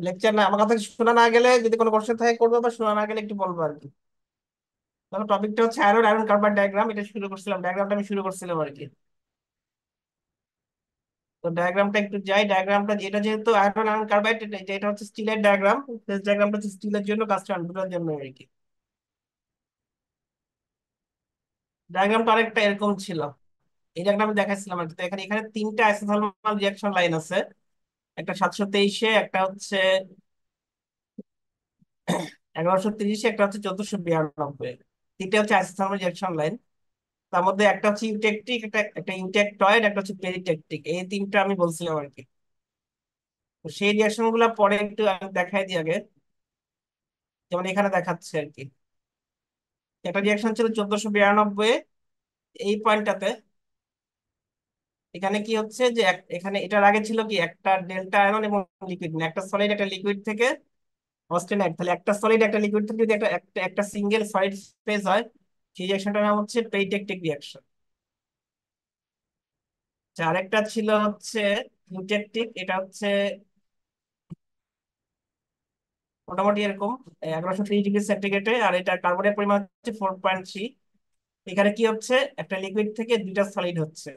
Lecture না, আমার কথা শোনা না গেলে যদি কোনো কোশ্চেন থাকে করবো, বা শোনা না গেলে একটু বলবো আর কি। তাহলে টপিকটা হচ্ছে আয়রন আয়রন কার্বাইড ডায়াগ্রাম, এটা শুরু করছিলাম, ডায়াগ্রামটা আমি শুরু করছিলাম আর কি। তো ডায়াগ্রামটা একটু যাই, ডায়াগ্রামটা যেটা যেহেতু আয়রন আয়রন কার্বাইড, এটা হচ্ছে স্টিলের ডায়াগ্রাম। ডায়াগ্রামটা হচ্ছে স্টিলের জন্য, কাস্ট দুটোর জন্য আর কি। ডায়াগ্রামটা আরেকটা এরকম ছিল, এই ডায়াগ্রাম আমি দেখাচ্ছিলাম আর কি। তো এখানে এখানে তিনটা আইসোথার্মাল রিয়াকশন লাইন আছে, একটা 723-এ, একটা হচ্ছে 1130-এ, একটা হচ্ছে 1492। তিনটা হচ্ছে আইসোথার্মাল রিয়াকশন লাইন। তার মধ্যে একটা হচ্ছে ইউটেকটিক, একটা একটা ইউটেকটয়েড, একটা হচ্ছে পেরিটেকটিক, এই তিনটা আমি বলছিলাম আর কি। তো সেই রিয়াকশন গুলা পরে একটু আমি দেখাই দিই আগে, যেমন এখানে দেখাচ্ছে আর কি। একটা রিয়াকশন ছিল 1492, এই পয়েন্টটাতে। এখানে কি হচ্ছে যে এখানে এটার আগে ছিল কি একটা ডেল্টা আয়ন এবং লিকুইড, একটা সলিড একটা লিকুইড থেকে অস্টেনাইট। তাহলে একটা সলিড একটা লিকুইড থেকে যদি একটা একটা একটা সিঙ্গেল সলিড ফেজ হয়, সেই রিয়াকশনটার নাম হচ্ছে পেরিটেকটিক রিয়াকশন। আরেকটা ছিল হচ্ছে ইউটেকটিক, এটা হচ্ছে মোটামুটি এরকম 1130 ডিগ্রি সেন্টিগ্রেডে, আর এটা কার্বনের পরিমাণ হচ্ছে 4.3। এখানে কি হচ্ছে, একটা লিকুইড থেকে দুইটা সলিড হচ্ছে,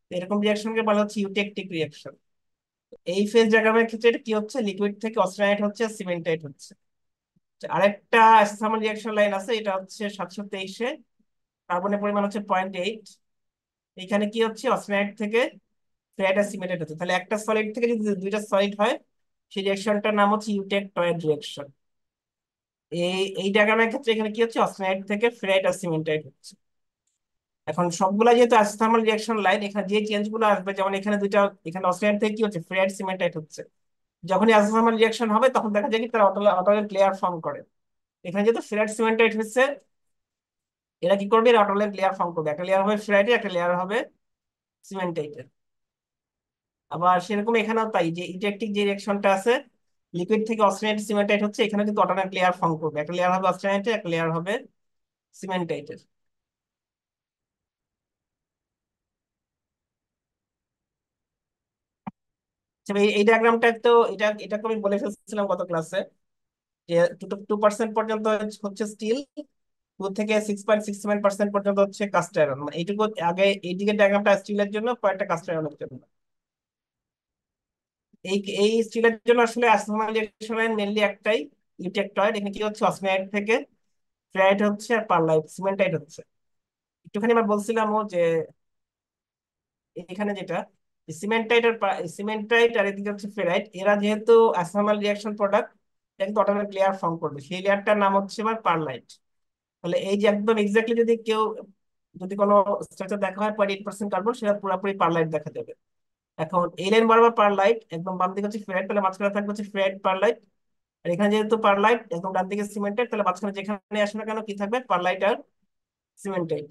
তো এরকম রিয়াকশনকে বলা হচ্ছে ইউটেকটিক রিয়াকশন। এই ফেজ ডায়াগ্রামের ক্ষেত্রে এটা কি হচ্ছে, লিকুইড থেকে অস্টেনাইট হচ্ছে, সিমেন্টাইট হচ্ছে। আরেকটা আইসোথার্মাল রিয়াকশন লাইন আছে, এটা হচ্ছে 723-এ, কার্বনের পরিমাণ হচ্ছে 0.8। এখানে কি হচ্ছে, অস্টেনাইট থেকে ফ্ল্যাট আর সিমেন্টাইট হচ্ছে। তাহলে একটা সলিড থেকে যদি দুইটা সলিড হয়, সেই রিয়াকশনটার নাম হচ্ছে ইউটেকটয়েড রিয়াকশন। এই ডায়াগ্রামের ক্ষেত্রে এখানে কি হচ্ছে, অস্টেনাইট থেকে ফ্রেড আর সিমেন্টাইট হচ্ছে। এখন সবগুলা যেহেতু আইসোথার্মাল রিয়াকশন লাইন, এখানে যে চেঞ্জ গুলো আসবে, যেমন এখানে দুইটা, এখানে অস্টেনাইট থেকে কি হচ্ছে, ফ্রেড সিমেন্টাইট হচ্ছে। যখনই আইসোথার্মাল রিয়াকশন হবে তখন দেখা যায় কি তারা অটোলেট লেয়ার ফর্ম করে। এখানে যেহেতু ফ্রেড সিমেন্টাইট হচ্ছে, এরা কি করবে, এরা অটোলেট লেয়ার ফর্ম করবে, একটা লেয়ার হবে ফ্রেডের, একটা লেয়ার হবে সিমেন্টাইটের। আবার সেরকম এখানেও তাই, যে ইজেক্টিক যে রিয়াকশনটা আছে, লিকুইড থেকে অস্টেনাইট সিমেন্টাইট হচ্ছে, এখানে কিন্তু অটোলেট লেয়ার ফর্ম করবে, একটা লেয়ার হবে অস্টেনাইটের, একটা লেয়ার হবে সিমেন্টাইটের। আচ্ছা, এই ডায়াগ্রামটা তো, এটাকে আমি বলে ফেলছিলাম গত ক্লাসে, যে 2% পর্যন্ত হচ্ছে স্টিল, 2 থেকে 6.67% পর্যন্ত হচ্ছে কাস্ট আয়রন। মানে এইটুকু আগে, এইদিকে ডায়াগ্রামটা স্টিলের জন্য, কয়েকটা কাস্ট আয়রনের জন্য। এই এই স্টিলের জন্য আসলে আসলে মেনলি একটাই, ইউটেকটয়েড। এখানে কি হচ্ছে, অস্মিয়াইট থেকে ফেরাইট হচ্ছে, আর পারলাইট সিমেন্টাইট হচ্ছে। একটুখানি আমার বলছিলাম যে এখানে যেটা সিমেন্টাইট আর এদিকে হচ্ছে ফেরাইট, এরা যেহেতু অ্যাসামাল রিয়াকশন প্রোডাক্ট, এটা কিন্তু অটোমেটিক লেয়ার ফর্ম করবে, সেই লেয়ারটার নাম হচ্ছে আমার পারলাইট। তাহলে এই যে একদম এক্স্যাক্টলি যদি কেউ, যদি কোনো স্ট্রাকচার দেখা হয় 0.8% কার্বন, সেটা পুরোপুরি পারলাইট দেখা যাবে। এখন এই লাইন বরাবর পারলাইট, একদম বাম দিকে হচ্ছে ফেরাইট, তাহলে মাঝখানে থাকবে হচ্ছে ফেরাইট পারলাইট। আর এখানে যেহেতু পারলাইট একদম ডান দিকে সিমেন্টেড, তাহলে মাঝখানে যেখানে আসে না কেন কি থাকবে, পারলাইট আর সিমেন্টাইট।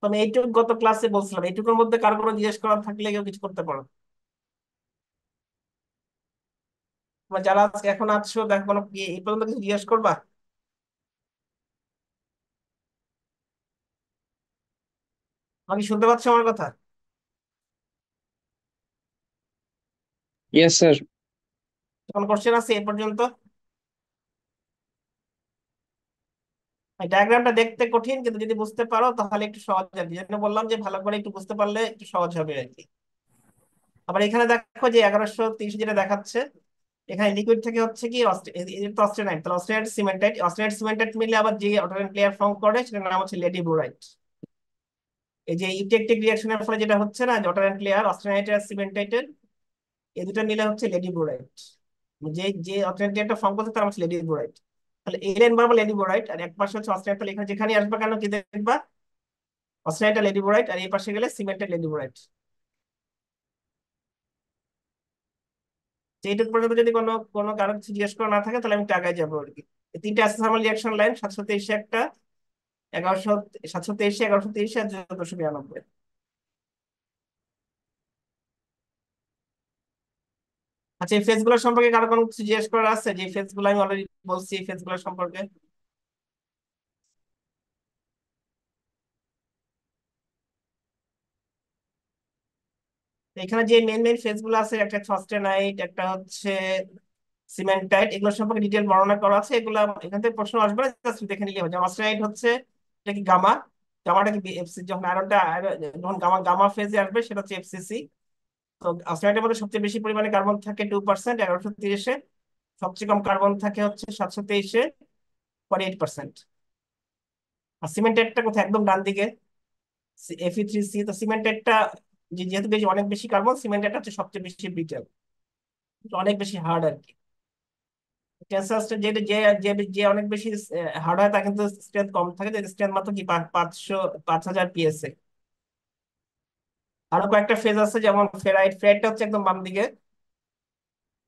তো আমি এইটুকু গত ক্লাসে বলছিলাম, এইটুকুর মধ্যে কারো কোনো জিজ্ঞেস করার থাকলে কেউ কিছু করতে পারো। তোমরা যারা আজকে এখন আছো, দেখো কোনো এই পর্যন্ত কিছু জিজ্ঞেস করবা? আমি শুনতে পাচ্ছি আমার কথা? Yes sir. কোনো কোশ্চেন আছে এই পর্যন্ত? ডায়াগ্রামটা দেখতে কঠিন, কিন্তু যদি বুঝতে পারো তাহলে একটু সহজ হবে, জন্য বললাম যে ভালো করে একটু বুঝতে পারলে একটু সহজ হবে আর কি। আবার এখানে দেখো যে 1130 যেটা দেখাচ্ছে, এখানে লিকুইড থেকে হচ্ছে কি অস্টেনাইট, তাহলে অস্টেনাইট সিমেন্টাইট, অস্টেনাইট সিমেন্টাইট মিলে আবার যে অটোমেটিক লেয়ার ফর্ম করে, সেটার নাম হচ্ছে লেডি বোরাইট। এই যে ইউটেকটিক রিয়াকশনের ফলে যেটা হচ্ছে না, যে অটোমেটিক লেয়ার অস্টেনাইট আর সিমেন্টাইটের, এই দুটো মিলে হচ্ছে লেডি বোরাইট। যে যে অটোমেটিক লেয়ারটা ফর্ম করছে তার হচ্ছে লেডি বোরাইট। তাহলে এই লাইন বরাবর লেডি বোরাইট, আর এক পাশে হচ্ছে অস্টেনাইট। তাহলে এখানে যেখানে আসবে কেন কি দেখবা, অস্টেনাইট আর লেডি বোরাইট, আর এই পাশে গেলে সিমেন্টেড লেডি বোরাইট। এইটুকু পর্যন্ত যদি কোনো কোনো কারো কিছু জিজ্ঞেস করা না থাকে, তাহলে আমি টাকায় যাবো আর কি। এই তিনটা আছে থার্মাল রিয়াকশন লাইন, 723-এ একটা, 1100, 723-এ, 1130-এ, আর 1492। আচ্ছা, এই ফেজ গুলোর সম্পর্কে কারো কোনো কিছু জিজ্ঞেস করার আছে? যে ফেজ গুলো আমি অলরেডি বলছি, এই ফেজ গুলোর সম্পর্কে। এখানে যে মেন মেন ফেজ গুলো আছে, একটা হচ্ছে অস্টেনাইট, একটা হচ্ছে সিমেন্টাইট, এগুলো সম্পর্কে ডিটেল বর্ণনা করা আছে। এগুলা এখান থেকে প্রশ্ন আসবে না, জাস্ট দেখে নিলে হবে। যেমন অস্টেনাইট হচ্ছে, এটা কি গামা, গামাটা কি এফসি, যখন আয়রনটা যখন গামা গামা ফেজে আসবে সেটা হচ্ছে এফসিসি। তো অস্টেনাইটের মধ্যে সবচেয়ে বেশি পরিমাণে কার্বন থাকে 2%, 1130-এ। সবচেয়ে কম কার্বন থাকে হচ্ছে 723-এ, 48%। আর সিমেন্টাইটটা কোথায়? একদম ডান দিকে, Fe3C। তো সিমেন্টাইটটা যেহেতু বেশি, অনেক বেশি কার্বন, সিমেন্টাইটটা হচ্ছে সবচেয়ে বেশি ব্রিটেল, অনেক বেশি হার্ড আর কি। টেন্সাসটা যে যে যে যে অনেক বেশি হার্ড হয়, তা কিন্তু স্ট্রেংথ কম থাকে, যে স্ট্রেংথ মাত্র কি 500, 5000 PSA। আরো কয়েকটা ফেজ আছে, যেমন ফেরাইট। ফেরাইটটা হচ্ছে একদম বাম দিকে।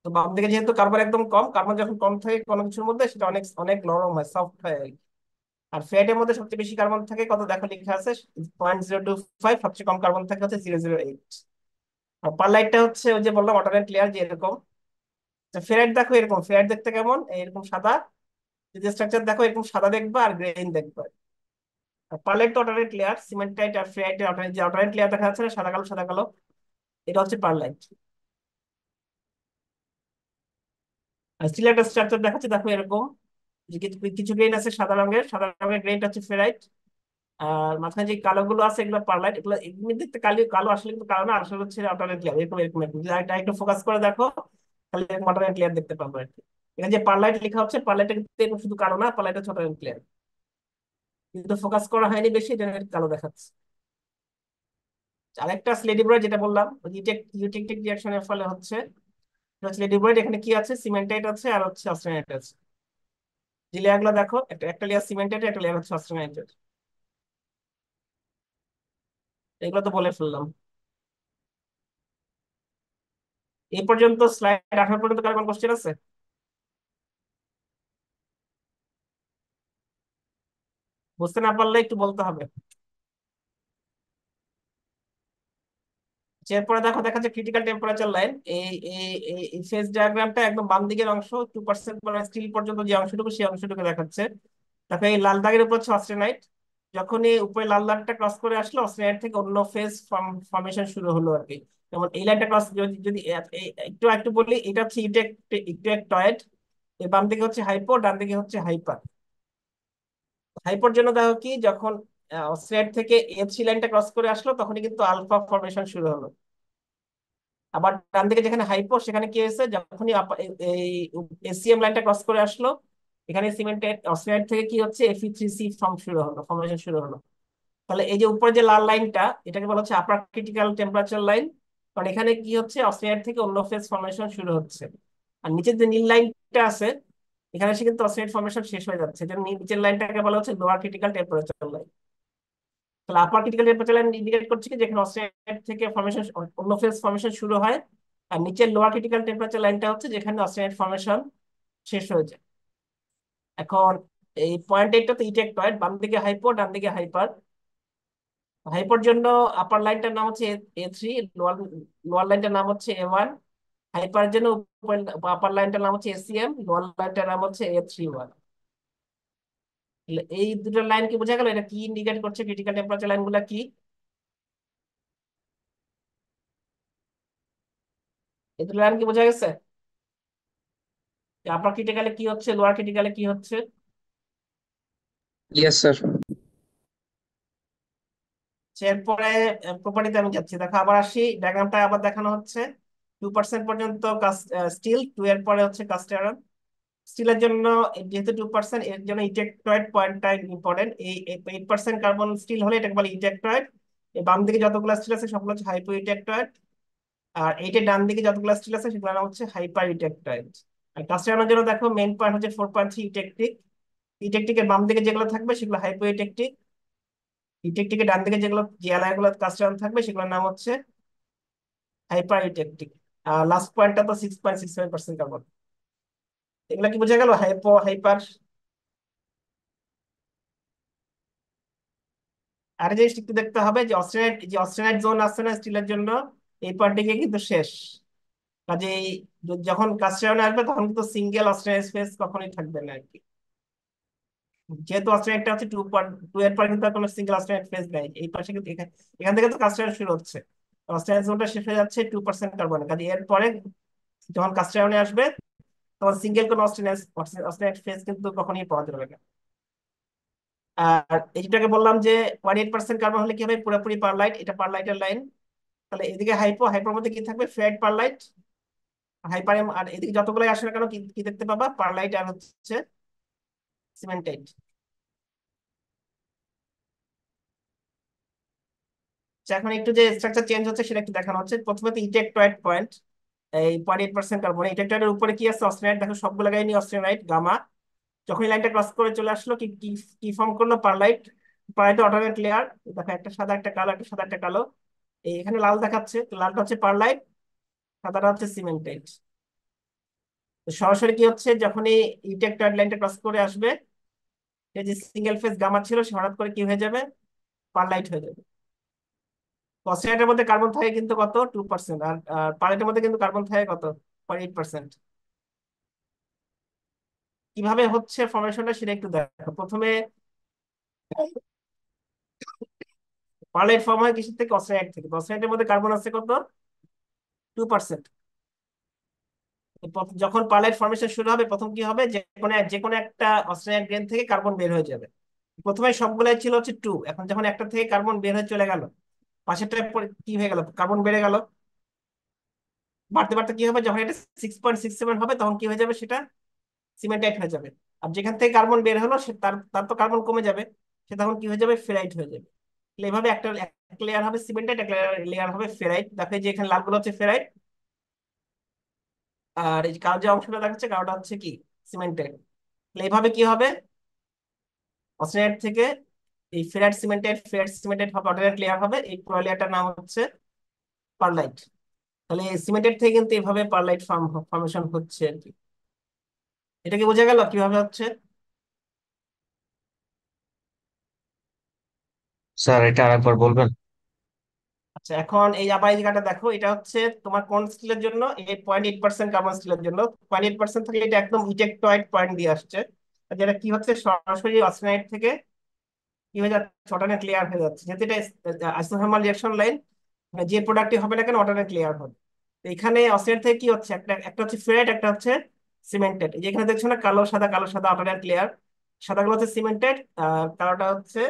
তো বাম দিকে যেহেতু কার্বন একদম কম, কার্বন যখন কম থাকে কোনো কিছুর মধ্যে, সেটা অনেক অনেক নরম হয়, সফট হয় আর কি। আর ফেরাইটের মধ্যে সবচেয়ে বেশি কার্বন থাকে কত, দেখো লেখা আছে 0.025, সবচেয়ে কম কার্বন থাকে হচ্ছে 008। আর পারলাইটটা হচ্ছে ওই যে বললাম অল্টারনেট লেয়ার, যে এরকম। ফেরাইট দেখো এরকম, ফেরাইট দেখতে কেমন, এরকম সাদা। যদি স্ট্রাকচার দেখো এরকম সাদা দেখবা, আর গ্রেইন দেখবা। আর পার্লাইট তো অল্টারনেট লেয়ার, সিমেন্টাইট আর ফেরাইটের অল্টারনেট, যে অল্টারনেট লেয়ার দেখা যাচ্ছে না, সাদা কালো সাদা কালো, এটা হচ্ছে পার্লাইট। আর স্টিল একটা স্ট্রাকচার দেখাচ্ছে, দেখো এরকম, যে কিছু কিছু গ্রেইন আছে সাদা রঙের, সাদা রঙের গ্রেইনটা হচ্ছে ফেরাইট। আর মাঝখানে যে কালো গুলো আছে এগুলো পার্লাইট। এগুলো এমনি দেখতে কালো কালো, আসলে কিন্তু কালো না, আসলে হচ্ছে অল্টারনেট লেয়ার। এরকম এরকম এরকম যদি একটা একটু ফোকাস করে দেখো, তাহলে অল্টারনেট লেয়ার দেখতে পাবো আর কি। এখানে যে পার্লাইট লেখা হচ্ছে, পার্লাইটটা কিন্তু এরকম শুধু কালো না, পার্লাইট হচ্ছে অল্টারনেট লেয়ার, কিন্তু ফোকাস করা হয়নি বেশি, এটা কালো দেখাচ্ছে। আরেকটা স্লেডিব্রয়েড, যেটা বললাম ইউটেকটিক রিঅ্যাকশনের ফলে হচ্ছে, এটা হচ্ছে লেডিব্রয়েড। এখানে কি আছে? সিমেন্টাইট আছে আর হচ্ছে অস্টেনাইট আছে। যে লেয়ার গুলো দেখো, একটা একটা লেয়ার সিমেন্টাইট, একটা লেয়ার হচ্ছে অস্টেনাইটেড। এগুলো তো বলে ফেললাম। এই পর্যন্ত স্লাইড 18 পর্যন্ত কার কোন কোশ্চেন আছে? বুঝতে না পারলে একটু বলতে হবে। এরপরে দেখো, দেখা যাচ্ছে ক্রিটিক্যাল টেম্পারেচার লাইন। এই ফেজ ডায়াগ্রামটা একদম বাম দিকের অংশ, 2% মানে স্টিল পর্যন্ত যে অংশটুকু, সেই অংশটুকু দেখাচ্ছে। দেখো এই লাল দাগের উপর হচ্ছে অস্টেনাইট। যখনই উপরে লাল দাগটা ক্রস করে আসলো, অস্টেনাইট থেকে অন্য ফেজ ফর্মেশন শুরু হলো আর কি। যেমন এই লাইনটা ক্রস, যদি যদি একটু একটু বলি, এটা হচ্ছে ইউটেকটয়েড। এর বাম দিকে হচ্ছে হাইপো, ডান দিকে হচ্ছে হাইপার। হাইপোর জন্য দেখো কি, যখন অস্টেনাইট থেকে এফ সি লাইনটা ক্রস করে আসলো, তখনই কিন্তু আলফা ফর্মেশন শুরু হলো। আবার ডান দিকে যেখানে হাইপো, সেখানে কি হয়েছে, যখনই এই এসিএম লাইনটা ক্রস করে আসলো, এখানে সিমেন্টেড অক্সাইড থেকে কি হচ্ছে, Fe3C ফর্মেশন শুরু হলো। তাহলে এই যে উপরে যে লাল লাইনটা, এটাকে বলা হচ্ছে আপার ক্রিটিক্যাল টেম্পারেচার লাইন। কারণ এখানে কি হচ্ছে, অক্সাইড থেকে অন্য ফেজ ফর্মেশন শুরু হচ্ছে। আর নিচের যে নীল লাইনটা আছে, এখানে এসে কিন্তু অক্সাইড ফর্মেশন শেষ হয়ে যাচ্ছে। যেন নিচের লাইনটাকে বলা হচ্ছে লোয়ার ক্রিটিক্যাল টেম্পারেচার লাইন। তাহলে আপার ক্রিটিক্যাল টেম্পারেচার লাইন ইন্ডিকেট করছে কি, যেখানে অক্সাইড থেকে ফর্মেশন, অন্য ফেজ ফর্মেশন শুরু হয়। আর নিচের লোয়ার ক্রিটিক্যাল টেম্পারেচার লাইনটা হচ্ছে যেখানে অক্সাইড ফর্মেশন শেষ হয়ে যায়। এখন এই পয়েন্ট এইটটা তো ইটেকটয়েড, বাম দিকে হাইপো, ডান দিকে হাইপার। হাইপোর জন্য আপার লাইনটার নাম হচ্ছে A3, লোয়ার লোয়ার লাইনটার নাম হচ্ছে A1। হাইপার জন্য আপার লাইনটার নাম হচ্ছে ACM, লোয়ার লাইনটার নাম হচ্ছে A31। এই দুটো লাইন কি বোঝা গেল? এটা কি ইন্ডিকেট করছে, ক্রিটিক্যাল টেম্পারেচার লাইন গুলা কি? এই দুটো লাইন কি বোঝা গেছে? আপার ক্রিটিক্যালে কি হচ্ছে, লোয়ার ক্রিটিক্যালে কি হচ্ছে? Yes sir. এরপরে প্রপার্টিতে আমি যাচ্ছি, দেখো আবার আসি, ডায়াগ্রামটা আবার দেখানো হচ্ছে। 2% পর্যন্ত স্টিল, 2 এর পরে হচ্ছে কাস্ট আয়রন। স্টিলের জন্য, যেহেতু 2%, এর জন্য ইজেক্টয়েড পয়েন্টটা ইম্পর্টেন্ট। এই 8% কার্বন স্টিল হলে এটাকে বলে ইজেক্টয়েড। এই বাম দিকে যতগুলো স্টিল আছে সবগুলো হচ্ছে হাইপো ইজেক্টয়েড। আর এইটার ডান দিকে যতগুলো স্টিল আছে সেগুলো নাম হচ্ছে হাইপার ইজেক্টয়েড। আর কাস্ট আয়রনের জন্য দেখো মেইন পয়েন্ট হচ্ছে 4.3 ইজেক্টিক। ইজেক্টিকের বাম দিকে যেগুলো থাকবে সেগুলো হাইপো ইজেক্টিক। ইজেক্টিকের ডান দিকে যেগুলো, যে অ্যালয়গুলো কাস্ট আয়রন থাকবে, সেগুলোর নাম হচ্ছে হাইপার ইজেক্টিক। আর লাস্ট পয়েন্টটা তো 6.67% কার্বন। এগুলা কি বোঝা গেল, হাইপো হাইপার? আর যে একটু দেখতে হবে, যে অস্টেনাইট জোন আছে না স্টিলের জন্য, এই পয়েন্টে কিন্তু শেষ। কাজেই যখন কাস্টমার আসবে, তখন কিন্তু সিঙ্গেল অস্টেনাইট স্পেস কখনোই থাকবে না আর কি। যেহেতু অস্টেনাইটটা হচ্ছে 2.2 এর পর, কিন্তু আর কোনো সিঙ্গেল অস্টেনাইট ফেজ নাই এই পাশে, কিন্তু এখান এখান থেকে তো কাস্টমার শুরু হচ্ছে। অস্ট্রেলিয়ান জোনটা শেষ হয়ে যাচ্ছে 2% কার্বনে, কাজে এরপরে যখন কাস্টায়নে আসবে তখন সিঙ্গেল কোন অস্ট্রেলিয়ান অস্ট্রেলিয়ান ফেজ কিন্তু কখনই পাওয়া যাবে না। আর এইটাকে বললাম যে 18% কার্বন হলে কি হবে, পুরোপুরি পারলাইট, এটা পারলাইটের লাইন। তাহলে এদিকে হাইপোর মধ্যে কি থাকবে, ফ্ল্যাট পারলাইট। হাইপার আর এদিকে যতগুলো আসে না কেন কি কি দেখতে পাবা, পারলাইট আর হচ্ছে সিমেন্টাইট। এখন একটু যে স্ট্রাকচার চেঞ্জ হচ্ছে সেটা একটু দেখানো হচ্ছে। প্রথমে তো ইটেকটয়েড পয়েন্ট, এই 0.8% কার্বন। ইটেকটয়েডের উপরে কি আছে, অস্ট্রেনাইট। দেখো সবগুলো গায়ে নিয়ে অস্ট্রেনাইট গামা। যখন এই লাইনটা ক্রস করে চলে আসলো কি কি কি ফর্ম করলো, পারলাইট। পারলাইট অল্টারনেট লেয়ার, দেখো একটা সাদা একটা কালো, একটা সাদা একটা কালো। এই এখানে লাল দেখাচ্ছে, তো লালটা হচ্ছে পারলাইট, সাদাটা হচ্ছে সিমেন্টাইট। তো সরাসরি কি হচ্ছে, যখন এই ইটেকটয়েড লাইনটা ক্রস করে আসবে, এই যে সিঙ্গেল ফেজ গামা ছিল সে হঠাৎ করে কি হয়ে যাবে, পারলাইট হয়ে যাবে। ফসফেটের মধ্যে কার্বন থাকে কিন্তু কত, 2%। আর পারলাইটের মধ্যে কিন্তু কার্বন থাকে কত, 0.8%। কিভাবে হচ্ছে ফর্মেশনটা সেটা একটু দেখো। প্রথমে পারলাইট ফর্ম হয় কিসের থেকে, অক্সাইড থেকে। অক্সাইডের মধ্যে কার্বন আছে কত, 2%। যখন পারলাইট ফর্মেশন শুরু হবে, প্রথম কি হবে, যে কোনো একটা অক্সাইড গ্রেন থেকে কার্বন বের হয়ে যাবে। প্রথমে সবগুলাই ছিল হচ্ছে 2, এখন যখন একটা থেকে কার্বন বের হয়ে চলে গেল, পাশেরটা কি হয়ে গেল, কার্বন বেড়ে গেল। বাড়তে বাড়তে কি হবে, যখন এটা 6.67 হবে তখন কি হয়ে যাবে, সেটা সিমেন্টাইট হয়ে যাবে। আর যেখান থেকে কার্বন বের হলো সে তার তার তো কার্বন কমে যাবে, সে তখন কি হয়ে যাবে, ফেরাইট হয়ে যাবে। তাহলে এইভাবে একটা লেয়ার হবে সিমেন্টাইট, একটা লেয়ার হবে ফেরাইট। দেখো এই যে এখানে লালগুলো হচ্ছে ফেরাইট, আর এই যে কালো যে অংশটা দেখাচ্ছে কালোটা হচ্ছে কি, সিমেন্টাইট। তাহলে এইভাবে কি হবে, অক্সাইড থেকে এই ফেরাইট সিমেন্টাইট হবে, অল্টারনেট লেয়ার হবে। এই পুরো লেয়ারটার নাম হচ্ছে পারলাইট। তাহলে সিমেন্টেড থেকে কিন্তু এইভাবে পারলাইট ফর্মেশন হচ্ছে আর কি। এটা কি বোঝা গেল কিভাবে হচ্ছে? স্যার এটা আরেকবার বলবেন? আচ্ছা, এখন এই আবার এই জায়গাটা দেখো, এটা হচ্ছে তোমার কোন স্টিলের জন্য, এই 0.8% কার্বন স্টিলের জন্য। 0.8% থেকে এটা একদম ইজেক্টয়েড পয়েন্ট দিয়ে আসছে। আর যেটা কি হচ্ছে, সরাসরি অক্সাইড থেকে কি হয়ে যাচ্ছে, অল্টারনেট লেয়ার হয়ে যাচ্ছে। যেহেতু এটা আইসোথার্মাল রিঅ্যাকশন লাইন, যে প্রোডাক্টই হবে না কেন অল্টারনেট লেয়ার হবে। তো এখানে অক্সাইড থেকে কি হচ্ছে, একটা একটা হচ্ছে ফেরাইট, একটা হচ্ছে সিমেন্টেড। যেখানে দেখছো না কালো সাদা কালো সাদা অল্টারনেট লেয়ার, সাদাগুলো হচ্ছে সিমেন্টেড আর কালোটা হচ্ছে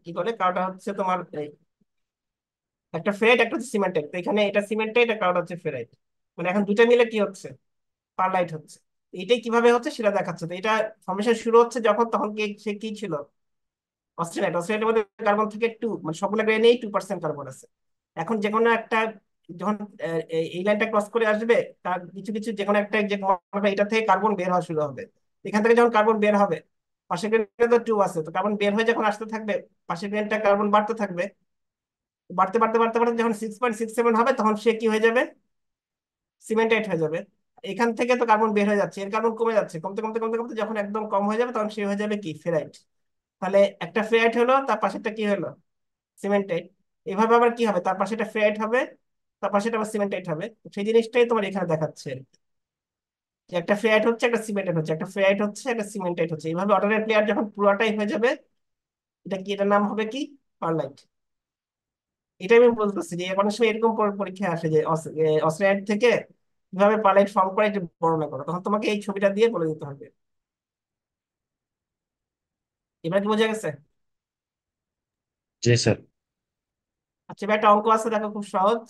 কি বলে, কালোটা হচ্ছে তোমার একটা ফেরাইট, একটা হচ্ছে সিমেন্টেড। তো এখানে এটা সিমেন্টেড, আর কালোটা হচ্ছে ফেরাইট। মানে এখন দুটা মিলে কি হচ্ছে, পারলাইট হচ্ছে। তো এটাই কিভাবে হচ্ছে সেটা দেখাচ্ছে। তো এটা ফর্মেশন শুরু হচ্ছে যখন, তখন কি সে কি ছিল, অস্ট্রেলিয়ার মধ্যে কার্বন থেকে 2, মানে সবগুলো গ্রেনেই 2% কার্বন আছে। এখন যে কোনো একটা, যখন এই লাইনটা ক্রস করে আসবে, তার কিছু কিছু যে কোনো একটা, যে কোনো এটা থেকে কার্বন বের হওয়া শুরু হবে। এখান থেকে যখন কার্বন বের হবে, পাশের গ্রেনে তো 2 আছে, তো কার্বন বের হয়ে যখন আসতে থাকবে, পাশের গ্রেনটা কার্বন বাড়তে থাকবে। বাড়তে বাড়তে বাড়তে বাড়তে যখন 6.67 হবে, তখন সে কি হয়ে যাবে, সিমেন্টাইট হয়ে যাবে। এখান থেকে তো কার্বন বের হয়ে যাচ্ছে, এর কার্বন কমে যাচ্ছে, কমতে কমতে কমতে কমতে যখন একদম কম হয়ে যাবে, তখন সে হয়ে যাবে কি, ফেরাইট। তাহলে একটা ফেরাইট হলো, তার পাশেরটা কি হলো, সিমেন্টাইট। এভাবে আবার কি হবে, তার পাশে একটা ফেরাইট হবে, তার পাশে আবার সিমেন্টাইট হবে। তো সেই জিনিসটাই তোমার এখানে দেখাচ্ছে যে একটা ফেরাইট হচ্ছে, একটা সিমেন্টাইট হচ্ছে, একটা ফেরাইট হচ্ছে, একটা সিমেন্টাইট হচ্ছে। এইভাবে অল্টারনেট লেয়ার যখন পুরোটাই হয়ে যাবে, এটা কি, এটার নাম হবে কি, পারলাইট। এটাই আমি বলতেছি যে অনেক সময় এরকম পরীক্ষা আসে যে অক্সাইড থেকে কিভাবে পারলাইট ফর্ম করে একটু বর্ণনা করো, তখন তোমাকে এই ছবিটা দিয়ে বলে দিতে হবে। এবার কি বোঝা গেছে? জি স্যার। আচ্ছা, এবার একটা অঙ্ক আছে, দেখো খুব সহজ।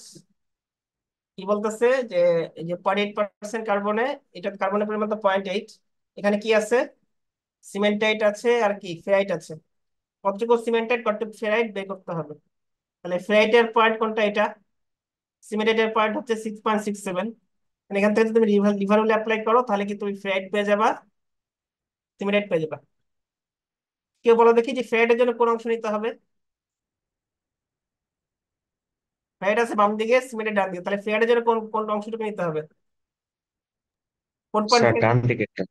কি বলতেছে যে এই যে 0.8% কার্বনে, এটা কার্বনের পরিমাণ তো 0.8, এখানে কি আছে, সিমেন্টাইট আছে আর কি ফেরাইট আছে। কতটুকু সিমেন্টাইট কতটুকু ফেরাইট বের করতে হবে। তাহলে ফেরাইটের পয়েন্ট কোনটা, এটা। সিমেন্টাইটের পয়েন্ট হচ্ছে 6.67। মানে এখান থেকে যদি তুমি লিভার রুল অ্যাপ্লাই করো, তাহলে কি তুমি ফেরাইট পেয়ে যাবা, সিমেন্টাইট পেয়ে যাবা। কেউ বলো দেখি যে ফেরাইটের জন্য কোন অংশ নিতে হবে। ফেরাইট আছে বাম দিকে, সিমেন্টের ডান দিকে, তাহলে ফেরাইটের জন্য কোন কোন অংশটুকু নিতে হবে, কোন পয়েন্ট স্যার থেকে। ডান দিকেরটা।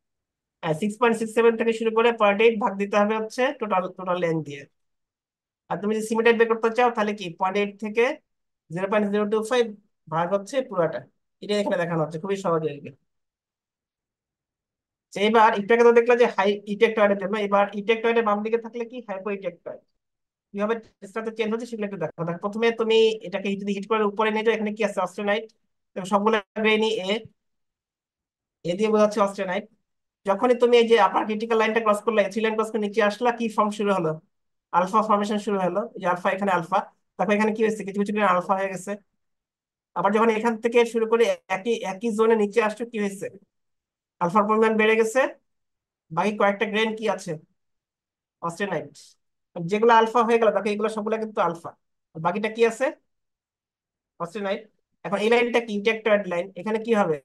6.67 থেকে শুরু করে 0.8 ভাগ দিতে হবে হচ্ছে টোটাল টোটাল লেন্থ দিয়ে। আর তুমি যদি সিমেন্টাইট বের করতে চাও, তাহলে কি 0.8 থেকে 0.025 ভাগ হচ্ছে পুরাটা। এটা এখানে দেখানো হচ্ছে, খুবই সহজ আর কি। তো এবার একটু আগে তো দেখলা যে হাই ইটেকটয়েডের জন্য, এবার ইটেকটয়েডের বাম দিকে থাকলে কি, হাইপো ইটেকটয়েড। কিভাবে স্ট্রাকচার চেঞ্জ হচ্ছে সেগুলো একটু দেখো। দেখো প্রথমে তুমি এটাকে যদি হিট করে উপরে নিয়ে যাও, এখানে কি আছে? অস্টেনাইট। সবগুলো গ্রেনই এ, এ দিয়ে বোঝাচ্ছে অস্টেনাইট। যখনই তুমি এই যে আপার ক্রিটিক্যাল লাইনটা ক্রস করলে, থ্রি লাইন ক্রস করে নিচে আসলা, কি ফর্ম শুরু হলো? আলফা ফর্মেশন শুরু হলো। এই যে আলফা, এখানে আলফা। তারপর এখানে কি হয়েছে? কিছু কিছু গ্রেন আলফা হয়ে গেছে। আবার যখন এখান থেকে শুরু করে একই একই জোনে নিচে আসছো, কি হয়েছে? আলফার পরিমাণ বেড়ে গেছে। বাকি কয়েকটা গ্রেন কি আছে? অস্টেনাইট। যেগুলো আলফা হয়ে গেল দেখো, এগুলো সবগুলো কিন্তু আলফা। বাকিটা কি আছে? অস্টেনাইট। এখন এই লাইনটা কি? Eutectoid line. এখানে কি হবে?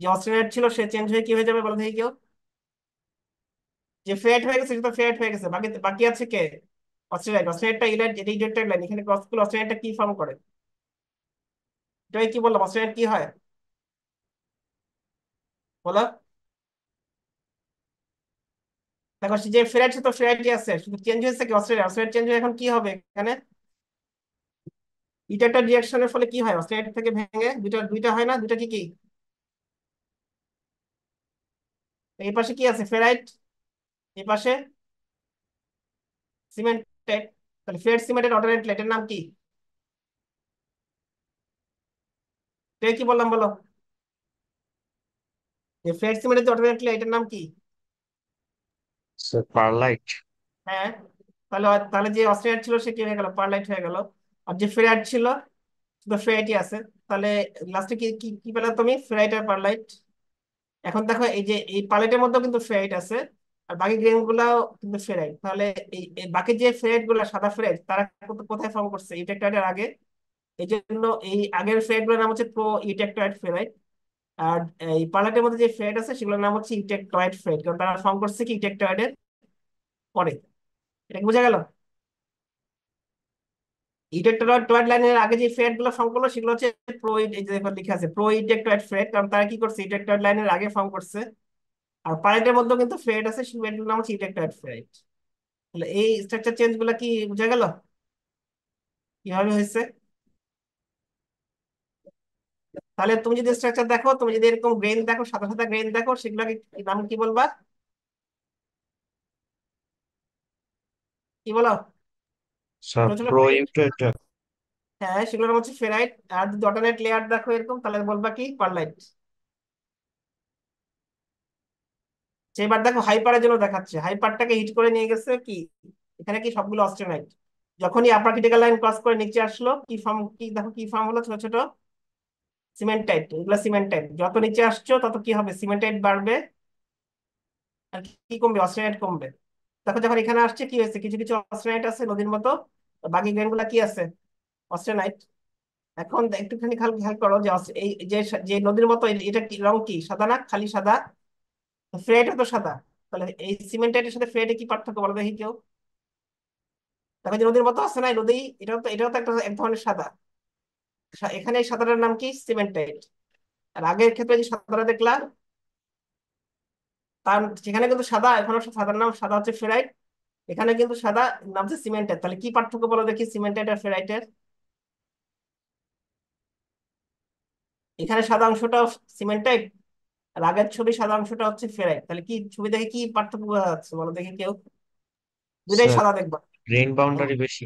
যে অস্টেনাইট ছিল সে চেঞ্জ হয়ে কি হয়ে যাবে বলো দেখি কেউ? যে ফেট হয়ে গেছে সে তো ফেট হয়ে গেছে, বাকি বাকি আছে কে? অস্টেনাইট। অস্টেনাইটটা ইলাইট, এটা ইউটেক্টয়েড লাইন, এখানে ক্রস করলে অস্টেনাইটটা কি ফর্ম করে? এটাই কি বললাম, অস্টেনাইট কি হয় বলো? দেখো সে যে ফেরাইট, সে তো ফেরাইটই আছে, শুধু চেঞ্জ হয়েছে কি? অস্টেনাইট। অস্টেনাইট চেঞ্জ হয়ে এখন কি হবে এখানে? এটা একটা রিয়াকশনের ফলে কি হয়? অস্টেনাইট থেকে ভেঙে দুইটা দুইটা হয় না? দুইটা কি কি? এই পাশে কি আছে? ফেরাইট। এই পাশে সিমেন্টেড। তাহলে ফেড সিমেন্টেড অল্টারনেট এটার নাম কি? এটা কি বললাম বলো? যে ফেড সিমেন্টেড অল্টারনেট এটার নাম কি? Sir perlite. হ্যাঁ। তাহলে তাহলে যে অস্ট্রেলিয়ার ছিল সে কি হয়ে গেল? পারলাইট হয়ে গেল। আর যে ফেরাইট ছিল শুধু ফেরাইটই আছে। তাহলে লাস্টে কি কি কি পেলে তুমি? ফেরাইট আর পারলাইট। এখন দেখো এই যে এই পালেটের মধ্যেও কিন্তু ফেরাইট আছে, আর বাকি গ্রেন গুলাও কিন্তু ফেরাইট। তাহলে এই এই বাকি যে ফেরাইট গুলা, সাদা ফেরাইট, তারা কোথায় ফর্ম করছে? ইউটেক্টয়েডের আগে। এই জন্য এই আগের ফেরাইট গুলোর নাম হচ্ছে প্রো ইউটেক্টয়েড ফেরাইট। আর এই পার্লাটের মধ্যে যে ফেরাইট আছে সেগুলোর নাম হচ্ছে ইউটেক্টয়েড ফেরাইট, কারণ তারা ফর্ম করছে কি? ইউটেক্টয়েডের পরে। এটা কি বোঝা গেল? ইউটেক্টয়েড লাইনের আগে যে ফেরাইট গুলো ফর্ম করলো সেগুলো হচ্ছে প্রো, এই যে দেখো লিখে আছে প্রো ইউটেক্টয়েড ফেরাইট, কারণ তারা কি করছে? ইউটেক্টয়েড লাইনের আগে ফর্ম করছে। আর পাইলেটের মধ্যে কিন্তু ফেড আছে, সেই ফেডগুলোর নাম হচ্ছে ইটেক্টয়েড ফেড। তাহলে এই স্ট্রাকচার চেঞ্জ গুলা কি বুঝা গেল কিভাবে হয়েছে? তাহলে তুমি যদি স্ট্রাকচার দেখো, তুমি যদি এরকম গ্রেন দেখো, সাদা সাদা গ্রেন দেখো, সেগুলোকে নাম কি বলবা? কি বলো? স্যার ছোট ছোট গ্রেন। প্রোইউটেটেড। হ্যাঁ, সেগুলোর নাম হচ্ছে ফেরাইট। আর যদি অল্টারনেট লেয়ার দেখো এরকম, তাহলে বলবা কি? পারলাইট। এবার দেখো হাইপারের জন্য দেখাচ্ছে, হাইপারটাকে হিট করে নিয়ে গেছে কি? এখানে কি সবগুলো অস্টেনাইট। যখনই আপার ক্রিটিক্যাল লাইন ক্রস করে নিচে আসলো, কি ফর্ম? কি দেখো কি ফর্ম হলো? ছোট ছোট সিমেন্টাইট। এগুলো সিমেন্টাইট। যত নিচে আসছো তত কি হবে? সিমেন্টাইট বাড়বে। আর কি কমবে? অস্টেনাইট কমবে। দেখো যখন এখানে আসছে কি হয়েছে? কিছু কিছু অস্টেনাইট আছে নদীর মতো, বাকি গ্রেন গুলা কি আছে? অস্টেনাইট। এখন একটুখানি খেয়াল খেয়াল করো যে এই যে যে নদীর মতো, এটা কি রং? কি সাদা না? খালি সাদা। ফ্রেড তো সাদা। তাহলে এই সিমেন্টাইটের সাথে ফ্রেডে কি পার্থক্য বলো দেখি কেউ? দেখো যে নদীর মতো আছে না এই নদী, এটাও তো একটা এক ধরনের সাদা। এখানে এই সাদাটার নাম কি? সিমেন্টাইট। আর আগের ক্ষেত্রে যে সাদাটা দেখলা, তার সেখানে কিন্তু সাদা, এখানে সাদার নাম সাদা হচ্ছে ফেরাইট। এখানে কিন্তু সাদা, নাম হচ্ছে সিমেন্টের। তাহলে কি পার্থক্য বলো দেখি সিমেন্টেড আর ফেরাইটের? এখানে সাদা অংশটা সিমেন্টাইট, আর আগের ছবি সাদা অংশটা হচ্ছে ফেরাইট। তাহলে কি ছবি দেখে কি পার্থক্য বোঝা যাচ্ছে বলো দেখি কেউ? দুটাই স্যার সাদা দেখবা। গ্রেন বাউন্ডারি বেশি।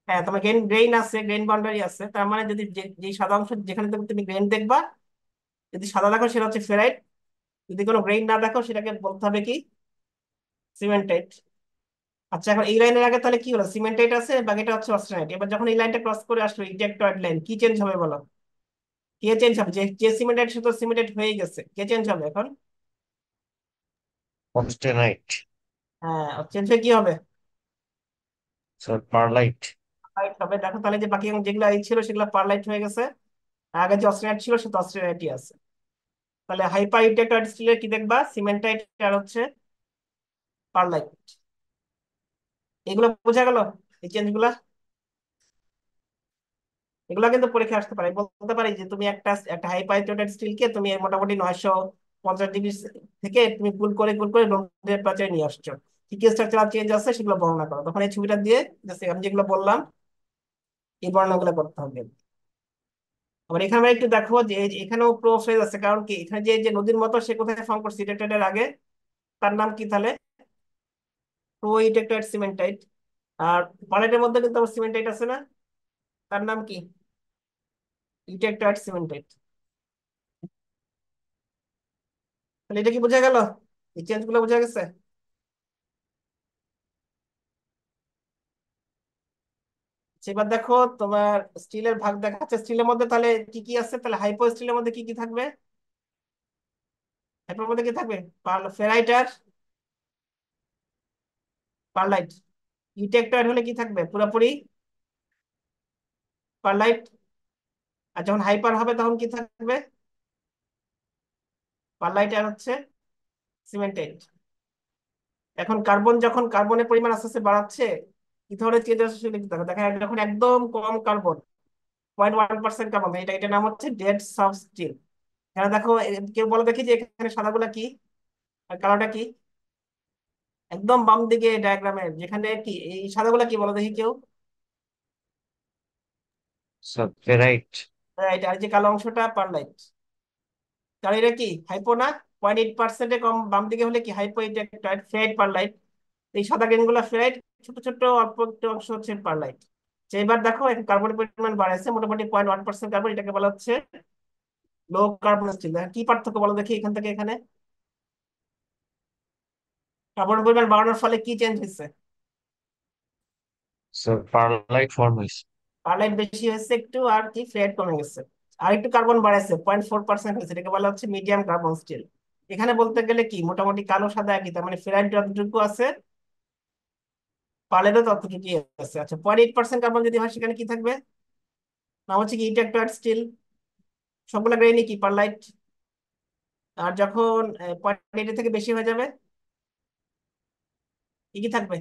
হ্যাঁ, তোমার গ্রেন গ্রেইন আছে, গ্রেন বাউন্ডারি আছে। তার মানে যদি যে সাদা অংশ যেখানে তুমি গ্রেন দেখবা, যদি সাদা দেখো সেটা হচ্ছে ফেরাইট। যদি কোনো গ্রেইন না দেখো সেটাকে বলতে হবে কি? সিমেন্টাইট। আচ্ছা, এখন এই লাইনের আগে তাহলে কি হলো? সিমেন্টাইট আছে, বাকিটা হচ্ছে অস্টেনাইট। এবার যখন এই লাইনটা ক্রস করে আসলো ইজেক্টয়েড লাইন, কি চেঞ্জ হবে বলো? কে চেঞ্জ হবে? যে যে সিমেন্টাইট সে তো সিমেন্টাইট হয়ে গেছে, কে চেঞ্জ হবে এখন? অস্টেনাইট। হ্যাঁ, চেঞ্জ হয়ে কি হবে? Sir perlite. লাইট হবে। দেখো তাহলে যে বাকি যেগুলো এই ছিল সেগুলো পারলাইট হয়ে গেছে। আর আগে যে অস্টেনাইট ছিল সে তো অস্টেনাইটই আছে। তাহলে হাইপার ইনটেক্টয়েড স্টিলের কি দেখবা? সিমেন্টাইট আর হচ্ছে পারলাইট। এগুলো বোঝা গেল? এই চেঞ্জ গুলা, এগুলা কিন্তু পরীক্ষা আসতে পারে। বলতে পারি যে তুমি একটা একটা হাইপার ইনটেক্টয়েড স্টিলকে তুমি মোটামুটি 950 ডিগ্রি থেকে তুমি কুল করে রুম টেম্পারেচারে নিয়ে আসছো, কি কি স্ট্রাকচারাল চেঞ্জ আছে সেগুলো বর্ণনা করো। তখন এই ছবিটা দিয়ে just আমি যেগুলো বললাম এই বর্ণনাগুলো করতে হবে। আবার এখানে আমরা একটু দেখো যে এখানেও প্রো ফেজ আছে, কারণ কি এখানে যে যে নদীর মতো সে কোথায় ফর্ম করছে ইটেক্টয়েড এর আগে? তার নাম কি তাহলে? প্রো ইটেক্টয়েড সিমেন্টাইট। আর পালেটের মধ্যে কিন্তু আমার সিমেন্টাইট আছে না, তার নাম কি? ইউটেকটাইট সিমেন্টাইট। তাহলে এটা কি বোঝা গেল? এই চেঞ্জ গুলো বোঝা গেছে? আচ্ছা, এবার দেখো তোমার স্টিলের ভাগ দেখাচ্ছে। স্টিলের মধ্যে তাহলে কি কি আছে? তাহলে হাইপো স্টিলের মধ্যে কি কি থাকবে? হাইপোর মধ্যে কি থাকবে? ফেরাইট আর পারলাইট। ইউটেকটাইট হলে কি থাকবে? পুরোপুরি পারলাইট। আর যখন হাইপার হবে তখন কি থাকবে? পারলাইট আর হচ্ছে সিমেন্টেড। এখন কার্বন, যখন কার্বনের পরিমাণ আস্তে আস্তে বাড়াচ্ছে, কি ধরনের চেঞ্জ আসছে সেটা লিখতে হবে। দেখা যায় যখন একদম কম কার্বন, 0.1% কার্বন, এটা নাম হচ্ছে ডেড সফট স্টিল। এখানে দেখো কেউ বলো দেখি যে এখানে সাদাগুলা কি আর কালোটা কি? একদম বাম দিকে ডায়াগ্রামের যেখানে কি এই সাদাগুলা কি বলো দেখি কেউ? Sir ferrite. রাইট। আর যে কালো অংশটা পারলাইট। তাহলে এটা কি হাইপো না? 0.8%-এ কম বাম দিকে হলে কি হাইপো, এটা একটা ফেরাইট পারলাইট। এই সাদা গ্রেন গুলা ফেরাইট, ছোট ছোট অল্প একটু অংশ হচ্ছে পারলাইট। যে এবার দেখো এখন কার্বনের পরিমাণ বাড়াইছে মোটামুটি 0.1% কার্বন, এটাকে বলা হচ্ছে লো কার্বন স্টিল। কি পার্থক্য বলো দেখি এখান থেকে এখানে? কার্বনের পরিমাণ বাড়ানোর ফলে কি চেঞ্জ হয়েছে? স্যার পারলাইট ফর্ম হয়েছে। পারলাইট বেশি হয়েছে একটু, আর কি ফ্রেড কমে গেছে। আর একটু কার্বন বাড়াইছে, 0.4% হয়েছে, এটাকে বলা হচ্ছে মিডিয়াম কার্বন স্টিল। এখানে বলতে গেলে কি মোটামুটি কালো সাদা একই, তার মানে ফেরাইট যতটুকু আছে পারলেরও ততটুকুই আছে। আচ্ছা, 0.8% কার্বন যদি হয় সেখানে কি থাকবে? নাম হচ্ছে কি ইন্টারঅ্যাক্ট স্টিল। সবগুলা গ্রেনই কি পারলাইট। আর যখন 0.8 থেকে বেশি হয়ে যাবে কি কি থাকবে?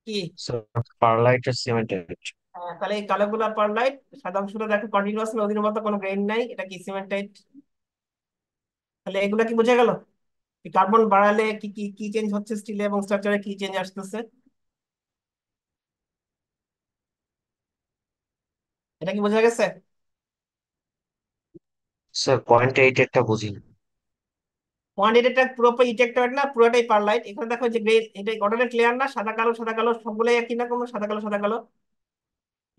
কি? স্যার পারলাইট আর সিমেন্টেড। তাহলে এই কালোগুলা পারলাইট, সাদা অংশটা দেখো কন্টিনিউয়াস নদীর মতো, কোনো গ্রেন নাই, এটা কি সিমেন্টাইট। তাহলে এগুলা কি বোঝা গেল? কার্বন বাড়ালে কি কি কি চেঞ্জ হচ্ছে স্টিলে এবং স্ট্রাকচারে, কি চেঞ্জ আসতেছে? এটা কি বোঝা গেছে? স্যার 0.8 একটা বুঝিনি। কোয়ান্টিটিটা পুরোপুরি ইটেক্টর না, পুরোটাই পারলাইট। এখানে দেখো যে গ্রে, এটা অর্ডারের ক্লিয়ার না? সাদা কালো সাদা কালো সবগুলোই একই না, কোনো সাদা কালো সাদা কালো।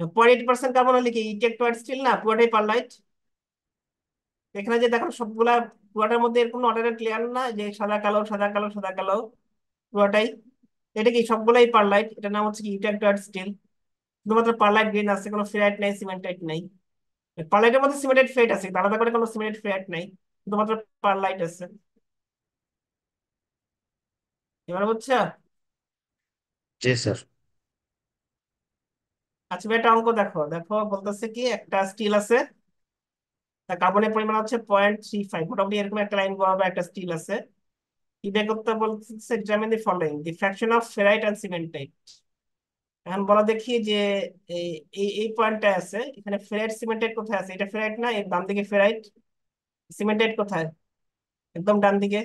0.8% কার্বন হলে কি ইটেক্টর স্টিল না, পুরোটাই পারলাইট। এখানে যে দেখো সবগুলা পুরোটার মধ্যে এরকম অর্ডারের ক্লিয়ার না, যে সাদা কালো সাদা কালো সাদা কালো পুরোটাই। এটা কি সবগুলাই পারলাইট, এটা নাম হচ্ছে কি ইটেক্টর স্টিল। শুধুমাত্র পারলাইট গ্রেন আছে, কোনো ফেরাইট নাই, সিমেন্টাইট নাই। পারলাইটের মধ্যে সিমেন্টেড ফেট আছে, আলাদা করে কোনো সিমেন্টেড ফেট নাই, শুধুমাত্র পারলাইট আছে। এবার বুঝছো? জি স্যার। আচ্ছা ভাই, একটা অঙ্ক দেখো। দেখো বলতেছে কি একটা স্টিল আছে, তার কার্বনের পরিমাণ হচ্ছে 0.35, মোটামুটি এরকম একটা লাইন বরাবর একটা স্টিল আছে। কি বের করতে বলতেছে? Determine the following, the fraction of ferrite and cementite. এখন বলা দেখি যে এই এই এই পয়েন্টটা আছে, এখানে ফেরাইট সিমেন্টাইট কোথায় আছে? এটা ফেরাইট না, এর ডান দিকে ফেরাইট। সিমেন্টাইট কোথায়? একদম ডান দিকে।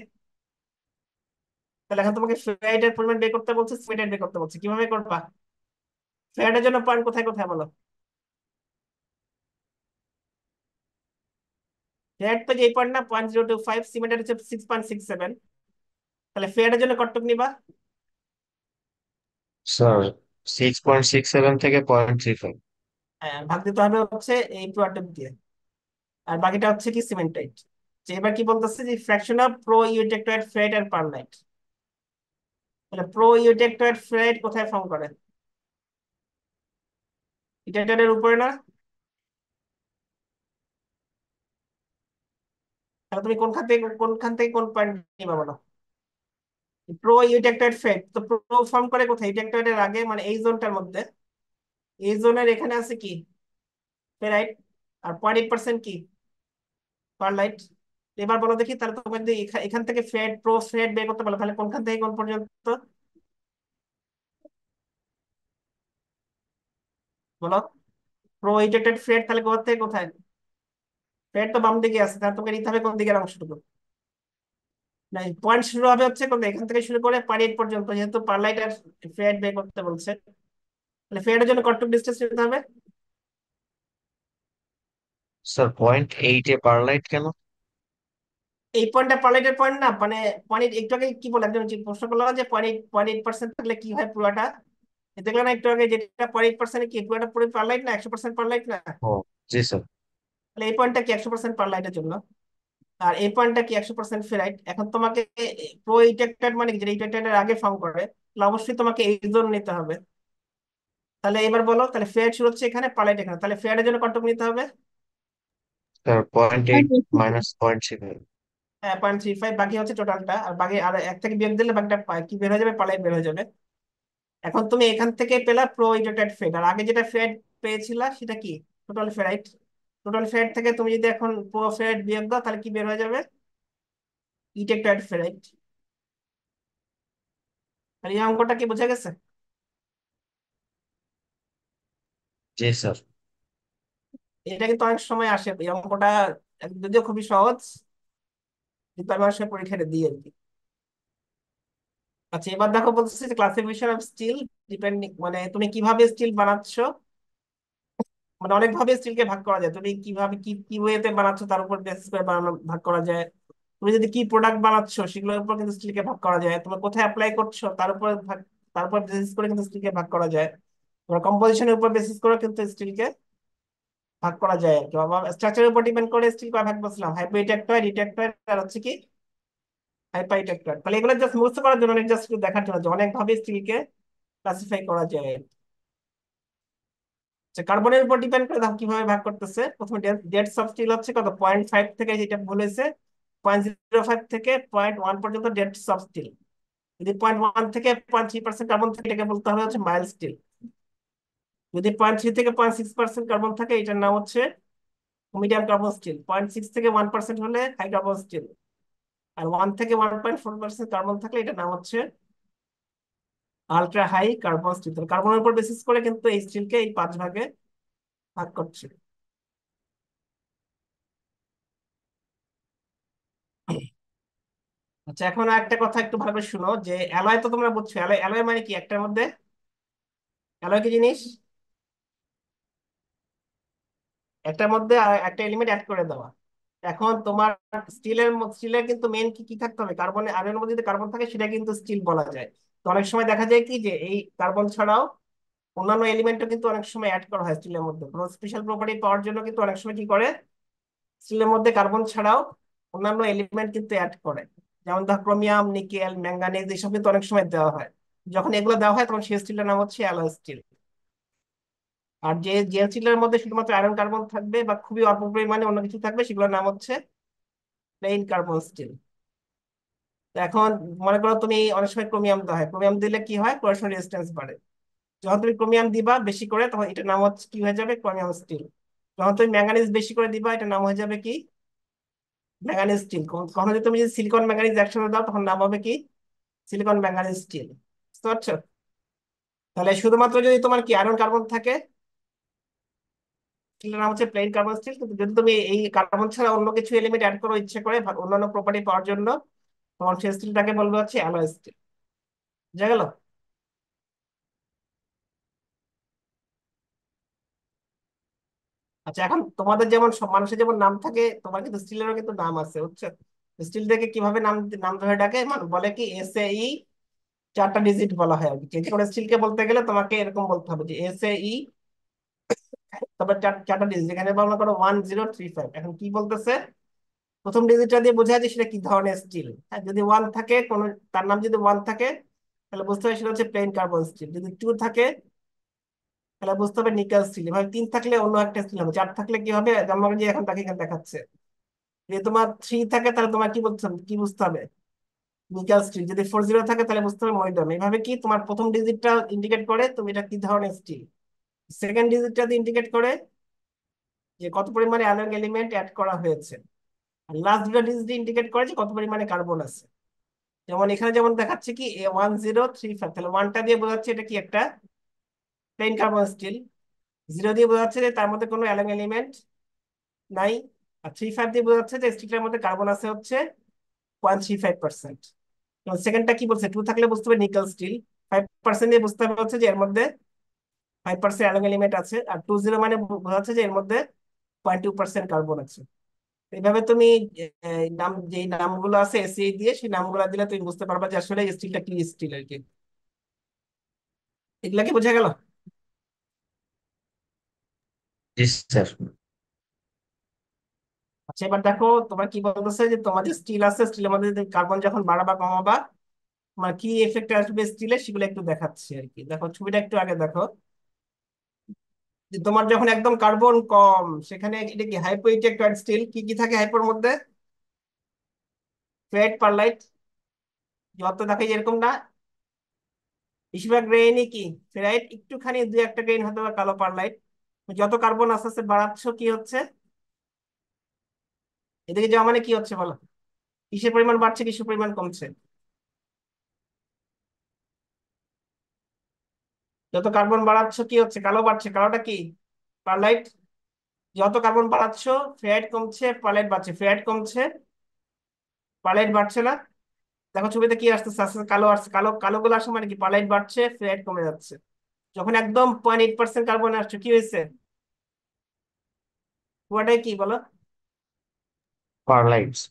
তাহলে এখন তোমাকে ফেরাইটের পরিমাণ বের করতে বলছে, সিমেন্টাইট বের করতে বলছে, কিভাবে করবা? ফ্ল্যাটের জন্য পয়েন্ট কোথায় কোথায় বলো? ফ্ল্যাট তো যে পয়েন্ট না 0.025, সিমেন্টের হচ্ছে 6.67। তাহলে ফ্ল্যাটের জন্য কতটুকু নিবা? স্যার 6.67 থেকে 0.35। হ্যাঁ, ভাগ দিতে হবে হচ্ছে এই পুরোটা দিয়ে। আর বাকিটা হচ্ছে কি সিমেন্টাইট। যে এবার কি বলতেছে যে fraction of pro eutectoid ferrite আর পারলাইট। তাহলে প্রো ইউটেক্টয়েড ফ্রেট কোথায় ফর্ম করে? ইউটেক্টয়েডের উপরে না? তাহলে তুমি কোনখান থেকে কোন পয়েন্ট নিবা বলো? প্রো ইউটেক্টয়েড ফ্রেট তো প্রো ফর্ম করে কোথায়? ইউটেক্টয়েডের আগে, মানে এই জোনটার মধ্যে। এই জোনের এখানে আছে কি ফেরাইট, আর 0.8% কি পারলাইট। এবার বলো দেখি, তাহলে তোমাকে যদি এখান থেকে ফ্রেড প্রো ফ্রেড বের করতে বলো, তাহলে কোনখান থেকে কোন পর্যন্ত বলো? প্রো ইজেক্টেড ফ্রেড তাহলে কোথা থেকে কোথায়? ফ্রেড তো বাম দিকে আছে, তাহলে তোমাকে নিতে হবে কোন দিকের অংশটুকু? নাই, পয়েন্ট শুরু হবে হচ্ছে কোন, এখান থেকে শুরু করে পার এইট পর্যন্ত, যেহেতু পারলাইট আর ফ্রেড বের করতে বলছে। তাহলে ফ্রেডের জন্য কতটুকু ডিস্টেন্স নিতে হবে? স্যার 0.8 এ পারলাইট কেন? এই পয়েন্টটা পার্লাইটের পয়েন্ট না, মানে পয়েন্ট একটু আগে কি বলে একজন প্রশ্ন করলো যে 0.8% থাকলে কি হয় পুরোটা, দেখলে না একটু আগে, যেটা 0.8% কি পুরোটা পুরো পার্লাইট না, 100% পার্লাইট না? ও, জি স্যার। তাহলে এই পয়েন্টটা কি 100% পার্লাইটের জন্য, আর এই পয়েন্টটা কি 100% ফেরাইট। এখন তোমাকে প্রো ইটেক্টেড মানে কি, যেটা ইটেক্টেড আগে ফর্ম করে, তাহলে অবশ্যই তোমাকে এই জোন নিতে হবে। তাহলে এবার বলো, তাহলে ফেয়ার শুরু হচ্ছে এখানে, পার্লাইট এখানে, তাহলে ফেয়ারের জন্য কতটুকু নিতে হবে? Sir 0.8 minus 0.7। 0.35, বাকি হচ্ছে টোটালটা, আর বাকি আর এক থেকে বিয়োগ দিলে বাকিটা কি বের হয়ে যাবে, পার্লাইট বের হয়ে যাবে। এখন তুমি এখান থেকে পেলা প্রো ইটেক্টেড ফেড, আর আগে যেটা ফেড পেয়েছিলা সেটা কি, টোটাল ফেরাইট। টোটাল ফেড থেকে তুমি যদি এখন প্রো ফেড বিয়োগ দাও, তাহলে কি বের হয়ে যাবে, ইটেক্টেড ফেরাইট। আর এই অঙ্কটা কি বোঝা গেছে? জি স্যার। এটা কিন্তু অনেক সময় আসে এই অঙ্কটা, যদিও খুবই সহজ, কিন্তু আমি অনেক সময় পরীক্ষাটা দিই আর কি। আচ্ছা, এবার দেখো বলতেছে ক্লাসিফিকেশন অফ স্টিল ডিপেন্ডিং, মানে তুমি কিভাবে স্টিল বানাচ্ছ, মানে অনেক ভাবে স্টিলকে ভাগ করা যায়, তুমি কিভাবে কি কি ওয়েতে বানাচ্ছ তার উপর বেসিস করে বানানো ভাগ করা যায়। তুমি যদি কি প্রোডাক্ট বানাচ্ছ সেগুলোর উপর কিন্তু স্টিলকে ভাগ করা যায়, তুমি কোথায় অ্যাপ্লাই করছো তার উপর ভাগ, তার উপর বেসিস করে কিন্তু স্টিলকে ভাগ করা যায়। তোমার কম্পোজিশনের উপর বেসিস করে কিন্তু স্টিলকে ভাগ করা যায় আর কি, বাবা স্ট্রাকচারের উপর ডিপেন্ড করে স্টিল কয় ভাগ বলছিলাম, হাইপোইটেক্টয়েড, রিটেক্টয়েড, আর হচ্ছে কি হাইপাইটেক্টয়েড। তাহলে এগুলো জাস্ট মুখস্থ করার জন্য, জাস্ট দেখার জন্য যে অনেক ভাবে স্টিলকে ক্লাসিফাই করা যায়। কার্বনের উপর ডিপেন্ড করে দেখো কিভাবে ভাগ করতেছে। প্রথমে ডেটস অফ স্টিল হচ্ছে কত, 0.5 থেকে, যেটা বলেছে 0.05 থেকে 0.1 পর্যন্ত ডেটস অফ স্টিল। যদি 0.1 থেকে 0.3% কার্বন থাকে, এটাকে বলতে হবে হচ্ছে মাইল্ড স্টিল। যদি 0.3 থেকে 0.6% কার্বন থাকে, এটার নাম হচ্ছে মিডিয়াম কার্বন স্টিল। 0.6 থেকে 1% হলে হাই কার্বন স্টিল। আর 1 থেকে 1.4% কার্বন থাকলে এটার নাম হচ্ছে আলট্রা হাই কার্বন স্টিল। কার্বনের উপর বেসিস করে কিন্তু এই স্টিলকে এই 5 ভাগে ভাগ করছে। আচ্ছা, এখন একটা কথা একটু ভালো করে শুনো, যে অ্যালয় তো তোমরা বুঝছো, অ্যালয় অ্যালয় মানে কি, একটার মধ্যে অ্যালয় কি জিনিস, একটার মধ্যে আর একটা এলিমেন্ট অ্যাড করে দেওয়া। এখন তোমার স্টিলের কিন্তু মেন কি কি থাকতে হবে, কার্বন, আয়রনের মধ্যে যদি কার্বন থাকে সেটা কিন্তু স্টিল বলা যায়। তো অনেক সময় দেখা যায় কি যে এই কার্বন ছাড়াও অন্যান্য এলিমেন্টও কিন্তু অনেক সময় অ্যাড করা হয় স্টিলের মধ্যে, কোনো স্পেশাল প্রপার্টি পাওয়ার জন্য কিন্তু অনেক সময় কি করে, স্টিলের মধ্যে কার্বন ছাড়াও অন্যান্য এলিমেন্ট কিন্তু অ্যাড করে। যেমন ধর ক্রোমিয়াম, নিকেল, ম্যাঙ্গানিজ, এইসব কিন্তু অনেক সময় দেওয়া হয়। যখন এগুলো দেওয়া হয় তখন সেই স্টিলের নাম হচ্ছে অ্যালয় স্টিল। আর যে যে স্টিলের মধ্যে শুধুমাত্র আয়রন কার্বন থাকবে বা খুবই অল্প পরিমাণে অন্য কিছু থাকবে, সেগুলোর নাম হচ্ছে প্লেইন কার্বন স্টিল। এখন মনে করো তুমি অনেক সময় ক্রোমিয়াম দেওয়া হয়, ক্রোমিয়াম দিলে কি হয়, কোরেশন রেজিস্ট্যান্স বাড়ে। যখন তুমি ক্রোমিয়াম দিবা বেশি করে, তখন এটার নাম হচ্ছে কি হয়ে যাবে, ক্রোমিয়াম স্টিল। যখন তুমি ম্যাঙ্গানিজ বেশি করে দিবা, এটার নাম হয়ে যাবে কি, ম্যাঙ্গানিজ স্টিল। কখনো যদি তুমি যদি সিলিকন ম্যাঙ্গানিজ একসাথে দাও, তখন নাম হবে কি, সিলিকন ম্যাঙ্গানিজ স্টিল। বুঝতে পারছো? তাহলে শুধুমাত্র যদি তোমার কি আয়রন কার্বন থাকে, স্টিলের নাম হচ্ছে প্লেন কার্বন স্টিল। কিন্তু যদি তুমি এই কার্বন ছাড়া অন্য কিছু এলিমেন্ট অ্যাড করো ইচ্ছে করে অন্যান্য প্রপার্টি পাওয়ার জন্য, তখন সেই স্টিলটাকে বলবো হচ্ছে অ্যালয় স্টিল। বুঝা গেল? আচ্ছা, এখন তোমাদের যেমন সব মানুষের যেমন নাম থাকে, তোমার কিন্তু স্টিলেরও কিন্তু নাম আছে, বুঝছো? স্টিল থেকে কিভাবে নাম নাম ধরে ডাকে, বলে কি এস এ ই, 4টা ডিজিট বলা হয় আর কি। চেঞ্জ করে স্টিলকে বলতে গেলে তোমাকে এরকম বলতে হবে যে এস এ ই, তারপর 4টা ডিজিট, এখানে বর্ণনা করো 1035। এখন কি বলতেছে, প্রথম ডিজিটটা দিয়ে বোঝা যায় সেটা কি ধরনের স্টিল। হ্যাঁ, যদি ওয়ান থাকে কোন, তার নাম যদি ওয়ান থাকে, তাহলে বুঝতে হবে সেটা হচ্ছে প্লেন কার্বন স্টিল। যদি টু থাকে, তাহলে বুঝতে হবে নিকেল স্টিল। এভাবে 3 থাকলে অন্য একটা স্টিল হবে, 4 থাকলে কি হবে, যেমন যে এখন তাকে এখানে দেখাচ্ছে। যদি তোমার 3 থাকে, তাহলে তোমার কি বলতে হবে, কি বুঝতে হবে, নিকেল স্টিল। যদি 40 থাকে, তাহলে বুঝতে হবে মলিবডেনাম। এইভাবে কি তোমার প্রথম ডিজিটটা ইন্ডিকেট করে তুমি এটা কি ধরনের স্টিল, সেকেন্ড ডিজিটটা দিয়ে ইন্ডিকেট করে যে কত পরিমাণে অ্যালয় এলিমেন্ট অ্যাড করা হয়েছে, আর লাস্ট দুটো ডিজিট ইন্ডিকেট করে যে কত পরিমাণে কার্বন আছে। যেমন এখানে যেমন দেখাচ্ছে কি A1035, তাহলে ওয়ানটা দিয়ে বোঝাচ্ছে এটা কি একটা প্লেন কার্বন স্টিল, জিরো দিয়ে বোঝাচ্ছে যে তার মধ্যে কোনো অ্যালয় এলিমেন্ট নাই, আর 35 দিয়ে বোঝাচ্ছে যে স্টিলের মধ্যে কার্বন আছে হচ্ছে 0.35%। এবং সেকেন্ডটা কি বলছে, টু থাকলে বুঝতে হবে নিকেল স্টিল, 5% দিয়ে বুঝতে হবে হচ্ছে যে এর মধ্যে 5% অ্যালয় এলিমেন্ট আছে, আর 20 মানে বোঝাচ্ছে যে এর মধ্যে 0.2% কার্বন আছে। এইভাবে তুমি নাম যে নামগুলো আছে এসি দিয়ে সেই নামগুলো দিলে তুমি বুঝতে পারবা যে আসলে স্টিলটা কি স্টিল আর কি। এগুলা কি বোঝা গেল? জি স্যার। আচ্ছা এবার দেখো তোমার কি বলতেছে যে তোমার যে স্টিল আছে স্টিলের মধ্যে কার্বন যখন বাড়াবা কমাবা তোমার কি এফেক্ট আসবে স্টিলে সেগুলো একটু দেখাচ্ছি আর কি। দেখো ছবিটা একটু আগে দেখো, যে তোমার যখন একদম কার্বন কম সেখানে এটা কি হাইপো ইলেকট্রয়েড স্টিল, কি কি থাকে হাইপোর মধ্যে? ফেরাইট, পারলাইট, যত দেখে এরকম না, বেশিরভাগ গ্রেইনই কি ফেরাইট, একটুখানি দুই একটা গ্রেইন হয়তো বা কালো পারলাইট। যত কার্বন আস্তে আস্তে বাড়াচ্ছ কি হচ্ছে, এদিকে যাওয়া মানে কি হচ্ছে বলো, কিসের পরিমাণ বাড়ছে কিসের পরিমাণ কমছে? যত কার্বন বাড়াচ্ছ কি হচ্ছে, কালো বাড়ছে, কালোটা কি পারলাইট। যত কার্বন বাড়াচ্ছ ফেরাইট কমছে পারলাইট বাড়ছে, ফেরাইট কমছে পারলাইট বাড়ছে না। দেখো ছবিতে কি আসতেছে, আস্তে আস্তে কালো আসছে, কালো কালো গুলো আসে মানে কি পারলাইট বাড়ছে ফেরাইট কমে যাচ্ছে। যখন একদম 0.8% কার্বন আসছে কি হয়েছে, পুরোটাই কি বলো পারলাইটস।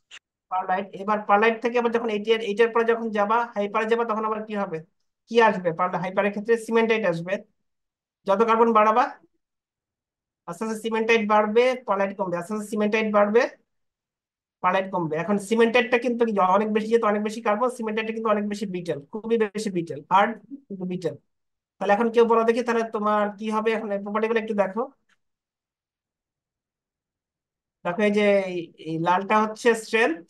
পারলাইট। এবার পারলাইট থেকে আবার যখন এইটার এইটার পরে যখন যাবা হাইপারে যাবা তখন আবার কি হবে, কি আসবে পারলে হাইপারের ক্ষেত্রে সিমেন্টাইট আসবে। যত কার্বন বাড়াবা আস্তে আস্তে সিমেন্টাইট বাড়বে পারলাইট কমবে, আস্তে আস্তে সিমেন্টাইট বাড়বে পারলাইট কমবে। এখন সিমেন্টাইটটা কিন্তু কি অনেক বেশি, যেহেতু অনেক বেশি কার্বন সিমেন্টাইটটা কিন্তু অনেক বেশি বিটেল, খুবই বেশি বিটেল, হার্ড কিন্তু বিটেল। তাহলে এখন কেউ বলো দেখি তাহলে তোমার কি হবে, এখন প্রপার্টি গুলো একটু দেখো। দেখো এই যে এই লালটা হচ্ছে স্ট্রেংথ,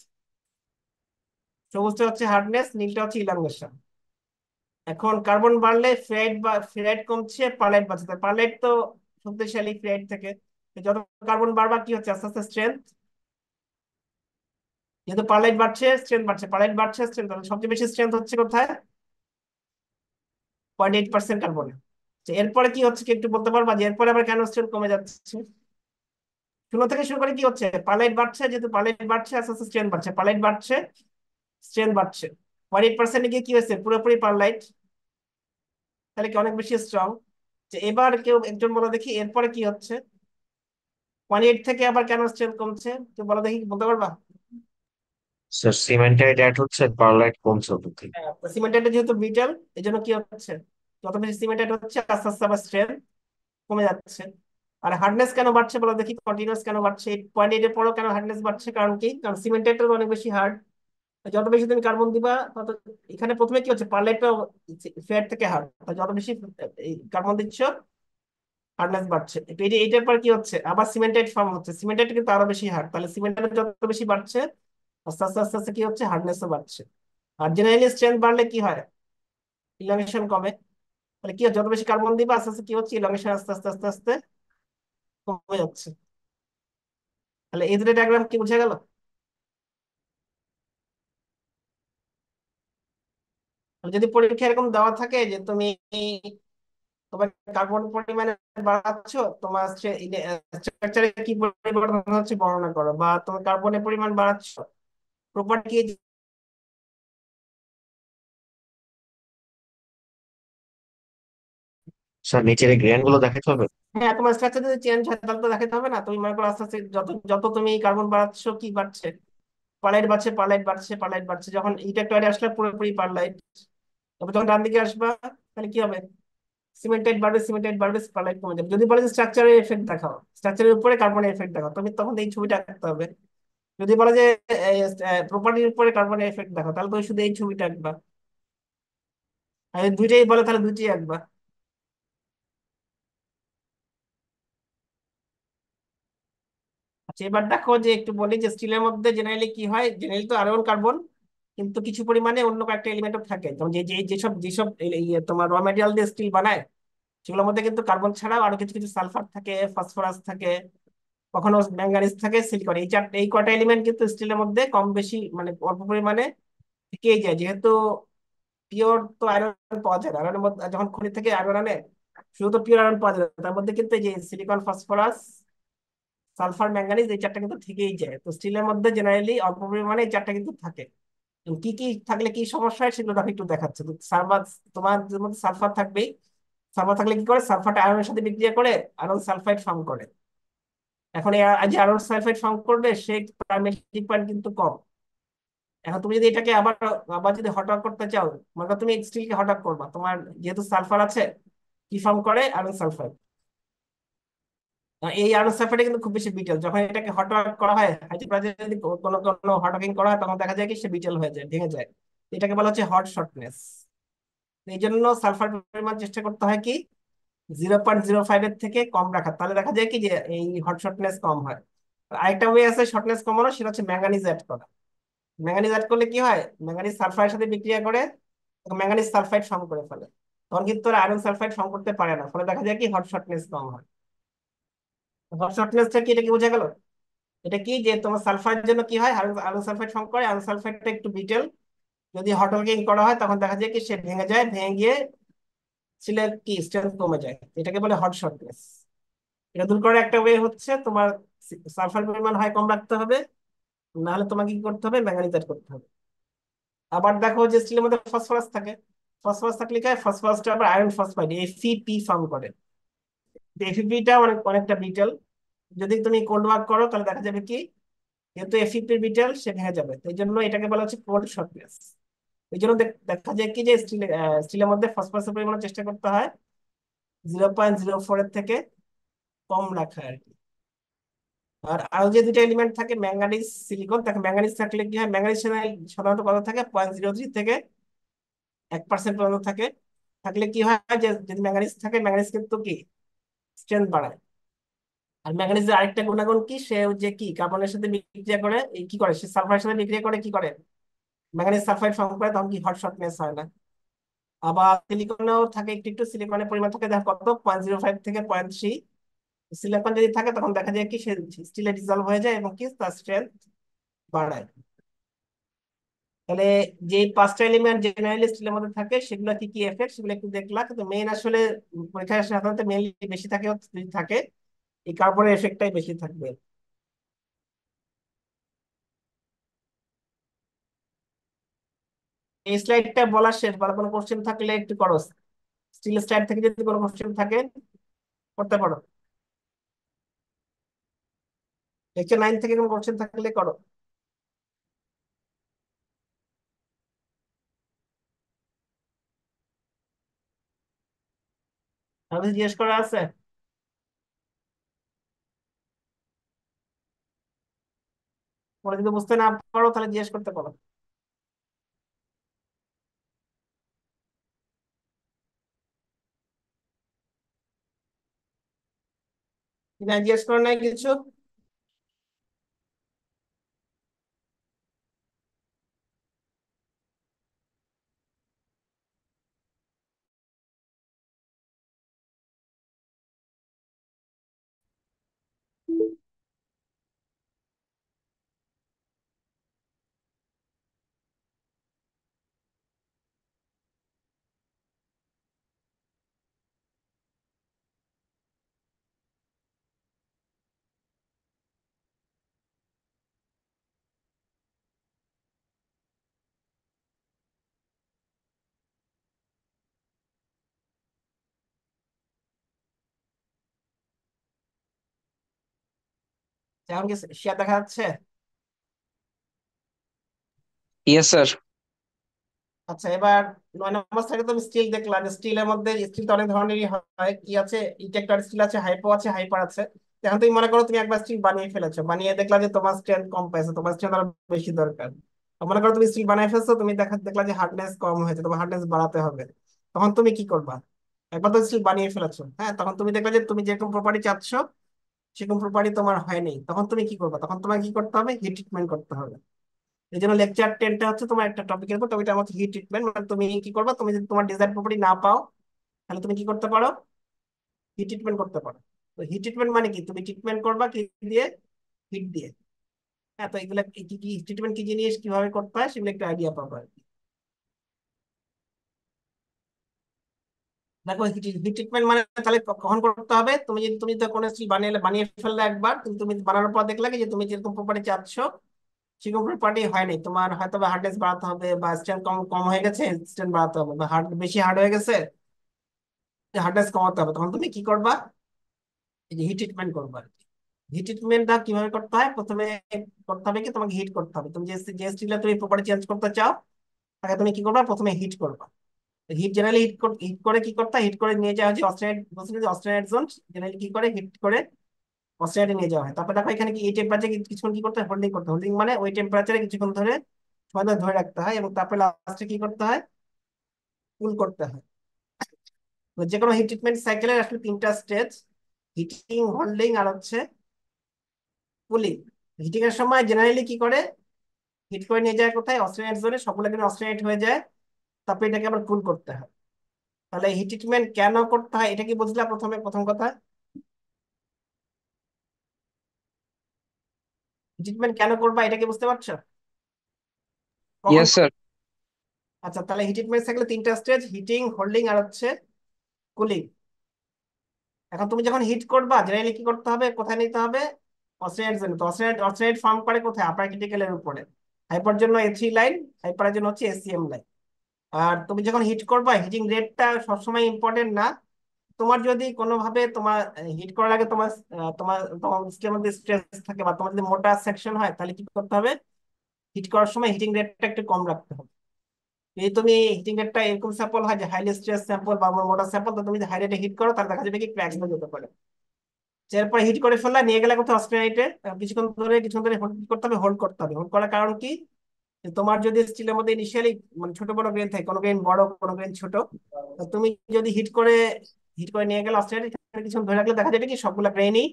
সবুজটা হচ্ছে হার্ডনেস, নীলটা হচ্ছে ইলাঙ্গেশন। এখন কার্বন বাড়লে ফ্রেড বা ফ্রেড কমছে পারলাইট বাড়ছে, পারলাইট তো শক্তিশালী ফ্রেড থেকে। তো যত কার্বন বাড়বা কি হচ্ছে আস্তে আস্তে স্ট্রেংথ, যেহেতু পারলাইট বাড়ছে স্ট্রেংথ বাড়ছে, পারলাইট বাড়ছে স্ট্রেংথ, তাহলে সবচেয়ে বেশি স্ট্রেংথ হচ্ছে কোথায়, 0.8% কার্বনে। এরপরে কি হচ্ছে কি একটু বলতে পারবা যে এরপরে আবার কেন স্ট্রেংথ কমে যাচ্ছে? শূন্য থেকে শুরু করে কি হচ্ছে, পারলাইট বাড়ছে, যেহেতু পারলাইট বাড়ছে আস্তে আস্তে স্ট্রেংথ বাড়ছে, পারলাইট বাড়ছে স্ট্রেংথ বাড়ছে। 0.8% গিয়ে কি হয়েছে পুরোপুরি পারলাইট, তাহলে কি অনেক বেশি স্ট্রং। যে এবার কেউ একজন বলো দেখি এরপরে কি হচ্ছে, 0.8 থেকে আবার কেন স্ট্রেংথ কমছে, কেউ বলো দেখি, বলতে পারবা? স্যার সিমেন্টাইট অ্যাড হচ্ছে, পারলাইট কমছে ওটা থেকে। সিমেন্টেড যেহেতু বিটেল এই জন্য কি হচ্ছে, যত বেশি সিমেন্টেড হচ্ছে আস্তে আস্তে আবার স্ট্রেংথ কমে যাচ্ছে। আর হার্ডনেস কেন বাড়ছে বলো দেখি, কন্টিনিউয়াস কেন বাড়ছে, 0.8 এর পরও কেন হার্ডনেস বাড়ছে, কারণ কি, কারণ সিমেন্টেড অনেক বেশি হার্ড। যত বেশি তুমি কার্বন দিবা তত, এখানে প্রথমে কি হচ্ছে পারলাইটটা ফ্যাট থেকে হার্ড, যত বেশি কার্বন দিচ্ছ হার্ডনেস বাড়ছে। এইটার পর কি হচ্ছে আবার সিমেন্টাইট ফর্ম হচ্ছে, সিমেন্টাইট কিন্তু আরো বেশি হার্ড, তাহলে সিমেন্টাইট যত বেশি বাড়ছে আস্তে আস্তে আস্তে আস্তে কি হচ্ছে হার্ডনেসও বাড়ছে। আর জেনারেলি স্ট্রেংথ বাড়লে কি হয়, ইলংগেশন কমে। তাহলে কি হয়, যত বেশি কার্বন দিবা আস্তে আস্তে কি হচ্ছে ইলংগেশন আস্তে আস্তে আস্তে আস্তে কমে যাচ্ছে। তাহলে এই দুটো ডায়াগ্রাম কি বুঝে গেল? আর যদি পরীক্ষা এরকম দেওয়া থাকে যে তুমি তোমার কার্বন পরিমাণ বাড়াচ্ছ, তোমার স্ট্রাকচারে কি পরিবর্তন হচ্ছে বর্ণনা করো, বা তোমার কার্বনের পরিমাণ বাড়াচ্ছ প্রপার্টি। স্যার নিচের এই গ্রেন গুলো দেখাতে হবে। হ্যাঁ তোমার স্ট্রাকচার যদি চেঞ্জ হয় তাহলে তো দেখাতে হবে না, তুমি মনে করো আস্তে আস্তে যত যত তুমি কার্বন বাড়াচ্ছ কি বাড়ছে, পারলাইট বাড়ছে পারলাইট বাড়ছে পারলাইট বাড়ছে, যখন এইটা টয়লে আসলে পুরোপুরি পারলাইট, তারপর যখন ডান দিকে আসবা তাহলে কি হবে, সিমেন্টাইট বাড়বে সিমেন্টাইট বাড়বে পারলাইট কমে যাবে। যদি বলে যে স্ট্রাকচারের এফেক্ট দেখাও, স্ট্রাকচারের উপরে কার্বনের এফেক্ট দেখাও, তুমি তখন এই ছবিটা আঁকতে হবে। যদি বলে যে প্রপার্টির উপরে কার্বনের এফেক্ট দেখাও তাহলে তুমি শুধু এই ছবিটা আঁকবা, আর যদি দুইটাই বলে তাহলে দুইটাই আঁকবা। আচ্ছা এবার দেখো যে একটু বলি যে স্টিলের মধ্যে জেনারেলি কি হয়, জেনারেলি তো আয়রন কার্বন, কিন্তু কিছু পরিমাণে অন্য কয়েকটা এলিমেন্টও থাকে, যেমন যে যে যেসব যেসব তোমার র ম্যাটেরিয়াল দিয়ে স্টিল বানায় সেগুলোর মধ্যে কিন্তু কার্বন ছাড়াও আরো কিছু কিছু সালফার থাকে, ফসফরাস থাকে, কখনো ম্যাঙ্গানিজ থাকে, সিলিকন, এই কয়টা এলিমেন্ট কিন্তু স্টিলের মধ্যে কম বেশি মানে অল্প পরিমাণে থেকেই যায়। যেহেতু পিওর তো আয়রন পাওয়া যায় না, আয়রনের মধ্যে যখন খনি থেকে আয়রন আনে শুধু তো পিওর আয়রন পাওয়া যায় না, তার মধ্যে কিন্তু এই যে সিলিকন, ফসফরাস, সালফার, ম্যাঙ্গানিজ এই চারটা কিন্তু থেকেই যায়। তো স্টিলের মধ্যে জেনারেলি অল্প পরিমাণে এই চারটা কিন্তু থাকে। এবং কি কি থাকলে কি সমস্যা হয় সেগুলো দেখো একটু দেখাচ্ছে। তো সালফার, তোমার মধ্যে সালফার থাকবেই, সালফার থাকলে কি করে, সালফারটা আয়রনের সাথে বিক্রিয়া করে আয়রন সালফাইড ফর্ম করে। এখন যে আয়রন সালফাইড ফর্ম করবে সেই মেল্টিং পয়েন্ট কিন্তু কম। এখন তুমি যদি এটাকে আবার আবার যদি হট করতে চাও, মনে করো তুমি স্টিলকে হট করবা, তোমার যেহেতু সালফার আছে, কি ফর্ম করে আয়রন সালফাইড। এই আয়রন সালফাইডে কিন্তু খুব বেশি বিটেল, যখন এটাকে হট করা হয় হাইড্রোজেন যদি কোনো কোনো হটকিং করা হয়, তখন দেখা যায় কি সে বিটেল হয়ে যায়, ভেঙে যায়। এটাকে বলা হচ্ছে হট শর্টনেস। এই জন্য সালফার পরিমাণ চেষ্টা করতে হয় কি 0.05 এর থেকে কম রাখা, তাহলে দেখা যায় কি যে এই হট শর্টনেস কম হয়। আর আরেকটা ওয়ে আছে শর্টনেস কমানো, সেটা হচ্ছে ম্যাঙ্গানিজ অ্যাড করা। ম্যাঙ্গানিজ অ্যাড করলে কি হয়, ম্যাঙ্গানিজ সালফারের সাথে বিক্রিয়া করে ম্যাঙ্গানিজ সালফাইড ফর্ম করে ফেলে, তখন কিন্তু আয়রন সালফাইড ফর্ম করতে পারে না, ফলে দেখা যায় কি হট শর্টনেস কম হয়। হট শর্টনেসটা কি, এটা কি বোঝা গেল? এটা কি যে তোমার সালফাইডের জন্য কি হয়, আয়রন সালফাইড ফর্ম করে, আয়রন সালফাইডটা একটু বিটেল, যদি হট ওয়ার্কিং করা হয় তখন দেখা যায় কি সে ভেঙে যায়, ভেঙে গিয়ে স্টিলের কি স্ট্রেংথ কমে যায়, এটাকে বলে হট শর্টনেস। এটা দূর করার একটা ওয়ে হচ্ছে তোমার সালফার পরিমাণ হয় কম রাখতে হবে, নাহলে তোমাকে কি করতে হবে, ম্যাঙ্গানিজ অ্যাড করতে হবে। আবার দেখো যে স্টিলের মধ্যে ফসফরাস থাকে, ফসফরাস থাকলে কি হয়, ফসফরাসটা আবার আয়রন ফসফাইড এফিপি ফর্ম করে। এফিপিটা অনেকটা বিটেল, যদি তুমি কোল্ড ওয়ার্ক করো তাহলে দেখা যাবে কি, যেহেতু এফিপির বিটেল সে ভেঙে যাবে, তো এই জন্য এটাকে বলা হচ্ছে কোল্ড শর্টনেস। এই জন্য দেখা যায় কি যে স্টিলের মধ্যে ফসফরাসের পরিমাণ চেষ্টা করতে হয় 0.04 এর থেকে কম রাখা আর কি। আর আরো যে দুটো এলিমেন্ট থাকে ম্যাঙ্গানিজ সিলিকন, দেখো ম্যাঙ্গানিজ থাকলে কি হয়, ম্যাঙ্গানিজ সাধারণত কত থাকে 0.03 থেকে 1% পর্যন্ত থাকে। থাকলে কি হয় যে যদি ম্যাঙ্গানিজ থাকে, ম্যাঙ্গানিজ কিন্তু কি স্ট্রেংথ বাড়ায়। আর ম্যাঙ্গানিজের আরেকটা গুণাগুণ কি, সে যে কি কার্বনের সাথে বিক্রিয়া করে, এই কি করে সে সালফারের সাথে বিক্রিয়া করে কি করে ম্যাঙ্গানিজ সালফাইড ফর্ম করে, তখন কি হট শর্টনেস হয় না। আবার সিলিকনেও থাকে একটু একটু, সিলিকনের পরিমাণ থাকে দেখো কত 0.05 থেকে 0.3। সিলিকন যদি থাকে তখন দেখা যায় কি সে স্টিলে ডিজলভ হয়ে যায় এবং কি তার স্ট্রেংথ বাড়ায়। তাহলে যে পাঁচটা এলিমেন্ট জেনারেলি স্টিলের মধ্যে থাকে সেগুলো কি কি এফেক্ট সেগুলো একটু দেখলাম, কিন্তু মেইন আসলে পরীক্ষায় সাধারণত মেইনলি বেশি থাকে যদি থাকে এই কার্বনের এফেক্টটাই বেশি থাকবে। এই স্লাইডটা বলা শেষ, বলা কোনো কোশ্চেন থাকলে একটু করো। স্টিল স্লাইড থেকে যদি কোনো কোশ্চেন থাকে করতে পারো। লেকচার 9 থেকে কোনো কোশ্চেন থাকলে করো। আমাদের জিজ্ঞেস করা আছে, পরে যদি বুঝতে না পারো তাহলে জিজ্ঞেস করতে পারো। না জিজ্ঞেস করো নাই কিছু? এখন কি শেয়ার দেখা যাচ্ছে? Yes sir. আচ্ছা, এবার 9 নম্বর থেকে তুমি স্টিল দেখলা, যে স্টিলের মধ্যে স্টিল তো অনেক ধরনেরই হয়, কি আছে ইনটেক্টর স্টিল আছে, হাইপো আছে, হাইপার আছে। এখন তুমি মনে করো তুমি একবার স্টিল বানিয়ে ফেলেছো, বানিয়ে দেখলা যে তোমার স্ট্রেংথ কম পাইছে, তোমার স্ট্রেংথ আরো বেশি দরকার। তো মনে করো তুমি স্টিল বানিয়ে ফেলছো, তুমি দেখলা যে হার্ডনেস কম হয়েছে, তোমার হার্ডনেস বাড়াতে হবে। তখন তুমি কি করবা? একবার তো স্টিল বানিয়ে ফেলেছো, হ্যাঁ, তখন তুমি দেখলা যে তুমি যেরকম প্রপার্টি চাচ্ছ সেরকম প্রপার্টি তোমার হয়নি, তখন তুমি কি করবা? তখন তোমাকে কি করতে হবে, হিট ট্রিটমেন্ট করতে হবে। এই জন্য লেকচার 10টা হচ্ছে তোমার একটা টপিকের উপর, টপিকটা হচ্ছে হিট ট্রিটমেন্ট। মানে তুমি কি করবা, তুমি যদি তোমার ডিজায়ার প্রপার্টি না পাও তাহলে তুমি কি করতে পারো, হিট ট্রিটমেন্ট করতে পারো। তো হিট ট্রিটমেন্ট মানে কি, তুমি ট্রিটমেন্ট করবা কি দিয়ে, হিট দিয়ে। হ্যাঁ, তো এগুলা কি কি ট্রিটমেন্ট কি জিনিস কিভাবে করতে হয় সেগুলো একটা আইডিয়া পাবো আর কি। দেখো হিট ট্রিটমেন্ট মানে তাহলে কখন করতে হবে, তুমি তো কোনো স্টিল বানিয়ে ফেললে একবার, কিন্তু তুমি বানানোর পর দেখলে কি যে তুমি যেরকম প্রপার্টি চাচ্ছ সেরকম প্রপার্টি হয়নি, তোমার হয়তো বা হার্ডনেস বাড়াতে হবে, বা স্ট্রেন্থ কম কম হয়ে গেছে স্ট্রেন্থ বাড়াতে হবে, বা বেশি হার্ড হয়ে গেছে হার্ডনেস কমাতে হবে, তখন তুমি কি করবা, এই যে হিট ট্রিটমেন্ট করবা আর কি। হিট ট্রিটমেন্টটা কিভাবে করতে হয়? প্রথমে করতে হবে কি, তোমাকে হিট করতে হবে। তুমি যে যে স্টিলে তুমি প্রপার্টি চেঞ্জ করতে চাও, তাকে তুমি কি করবা, প্রথমে হিট করবা। হিট জেনারেলি হিট করে কি করতে হয়, হিট করে নিয়ে যাওয়া হচ্ছে অস্টেনাইট, বলছিল যে অস্টেনাইট জোন জেনারেলি কি করে, হিট করে অস্টেনাইটে নিয়ে যাওয়া হয়। তারপর দেখো এখানে কি এই টেম্পারেচারে কিছুক্ষণ কি করতে হয়, হোল্ডিং করতে হয়। হোল্ডিং মানে ওই টেম্পারেচারে কিছুক্ষণ ধরে সময় ধরে ধরে রাখতে হয়, এবং তারপরে লাস্টে কি করতে হয়, কুল করতে হয়। তো যে কোনো হিট ট্রিটমেন্ট সাইকেলের আসলে তিনটা স্টেজ: হিটিং, হোল্ডিং, আর হচ্ছে কুলিং। হিটিং এর সময় জেনারেলি কি করে, হিট করে নিয়ে যায় কোথায়, অস্টেনাইট জোনে, সবগুলো কিন্তু অস্টেনাইট হয়ে যায়। তারপরে এটাকে আবার কুল করতে হয়। তাহলে হিট ট্রিটমেন্ট কেন করতে হয় এটা কি বুঝলা? প্রথমে প্রথম কথা, হিট ট্রিটমেন্ট কেন করবা এটা কি বুঝতে পারছো? কখন ইয়েস স্যার। আচ্ছা, তাহলে হিট ট্রিটমেন্ট সাইকেলে তিনটা স্টেজ: হিটিং, হোল্ডিং, আর হচ্ছে কুলিং। এখন তুমি যখন হিট করবা জেনারেলি কি করতে হবে, কোথায় নিতে হবে, অস্টেনাইট জোনে। তো অস্টেনাইট অস্টেনাইট ফর্ম করে কোথায়, আপার ক্রিটিক্যালের উপরে। হাইপার জন্য A3 লাইন, হাইপারের জন্য হচ্ছে ACM লাইন। আর তুমি যখন হিট করবা, হিটিং রেটটা সবসময় ইম্পর্টেন্ট না। তোমার যদি কোনোভাবে তোমার হিট করার আগে তোমার তোমার তোমার স্টিলের মধ্যে স্ট্রেস থাকে, বা তোমার যদি মোটা সেকশন হয়, তাহলে কি করতে হবে, হিট করার সময় হিটিং রেটটা একটু কম রাখতে হবে। যদি তুমি হিটিং রেটটা এরকম স্যাম্পল হয় যে হাইলি স্ট্রেস স্যাম্পল বা মোটা স্যাম্পল, তো তুমি যদি হাই রেটে হিট করো, তাহলে দেখা যাবে কি ক্র্যাকস হয়ে যেতে পারে। এরপর হিট করে ফেললা, নিয়ে গেলে কোথাও অস্টেনাইটে, কিছুক্ষণ ধরে হোল্ড করতে হবে। হোল্ড করতে হবে, হোল্ড করার কারণ কি, যে তোমার যদি স্টিলের মধ্যে ইনিশিয়ালি মানে ছোট বড় গ্রেন থাকে, কোনো গ্রেন বড় কোনো গ্রেন ছোট, তো তুমি যদি হিট করে নিয়ে গেলে অস্ট্রেলিয়া, কিছুক্ষণ ধরে রাখলে দেখা যাবে কি সবগুলা গ্রেনই।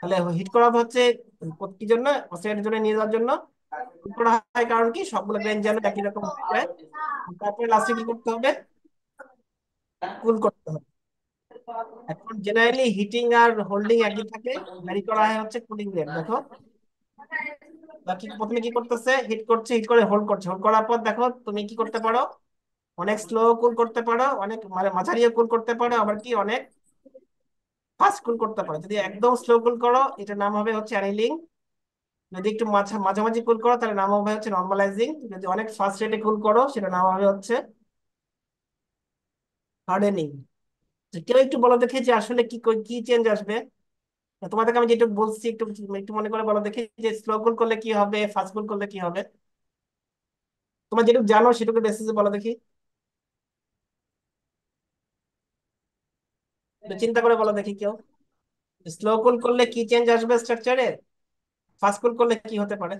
তাহলে হিট করা হচ্ছে কি জন্য, অস্ট্রেলিয়ার জন্য নিয়ে যাওয়ার জন্য হিট করা হয়। কারণ কি, সবগুলো গ্রেন যেন একই রকম হয়ে যায়। তারপরে লাস্টে কি করতে হবে, কুল করতে হবে। এখন জেনারেলি হিটিং আর হোল্ডিং একই থাকে, ভ্যারি করা হয় হচ্ছে কুলিং রেট। দেখো বাকি প্রথমে কি করতেছে, হিট করছে, হিট করে হোল্ড করছে। হোল্ড করার পর দেখো তুমি কি করতে পারো, অনেক স্লো কুল করতে পারো, অনেক মানে মাঝারিও কুল করতে পারো, আবার কি অনেক ফাস্ট কুল করতে পারো। যদি একদম স্লো কুল করো, এটার নাম হবে হচ্ছে অ্যানিলিং। যদি একটু মাঝামাঝি কুল করো, তাহলে নাম হবে হচ্ছে নর্মালাইজিং। যদি অনেক ফাস্ট রেটে কুল করো, সেটা নাম হবে হচ্ছে হার্ডেনিং। কেউ একটু বলো দেখে যে আসলে কি কি চেঞ্জ আসবে। তোমাদেরকে আমি যেটুকু বলছি একটু একটু মনে করে বলো দেখি, যে স্লো কুল করলে কি হবে, ফাস্ট কুল করলে কি হবে। তোমার যেটুকু জানো সেটুকু বেসিসে বলো দেখি, একটু চিন্তা করে বলো দেখি কেউ। স্লো কুল করলে কি চেঞ্জ আসবে স্ট্রাকচারে, ফাস্ট কুল করলে কি হতে পারে,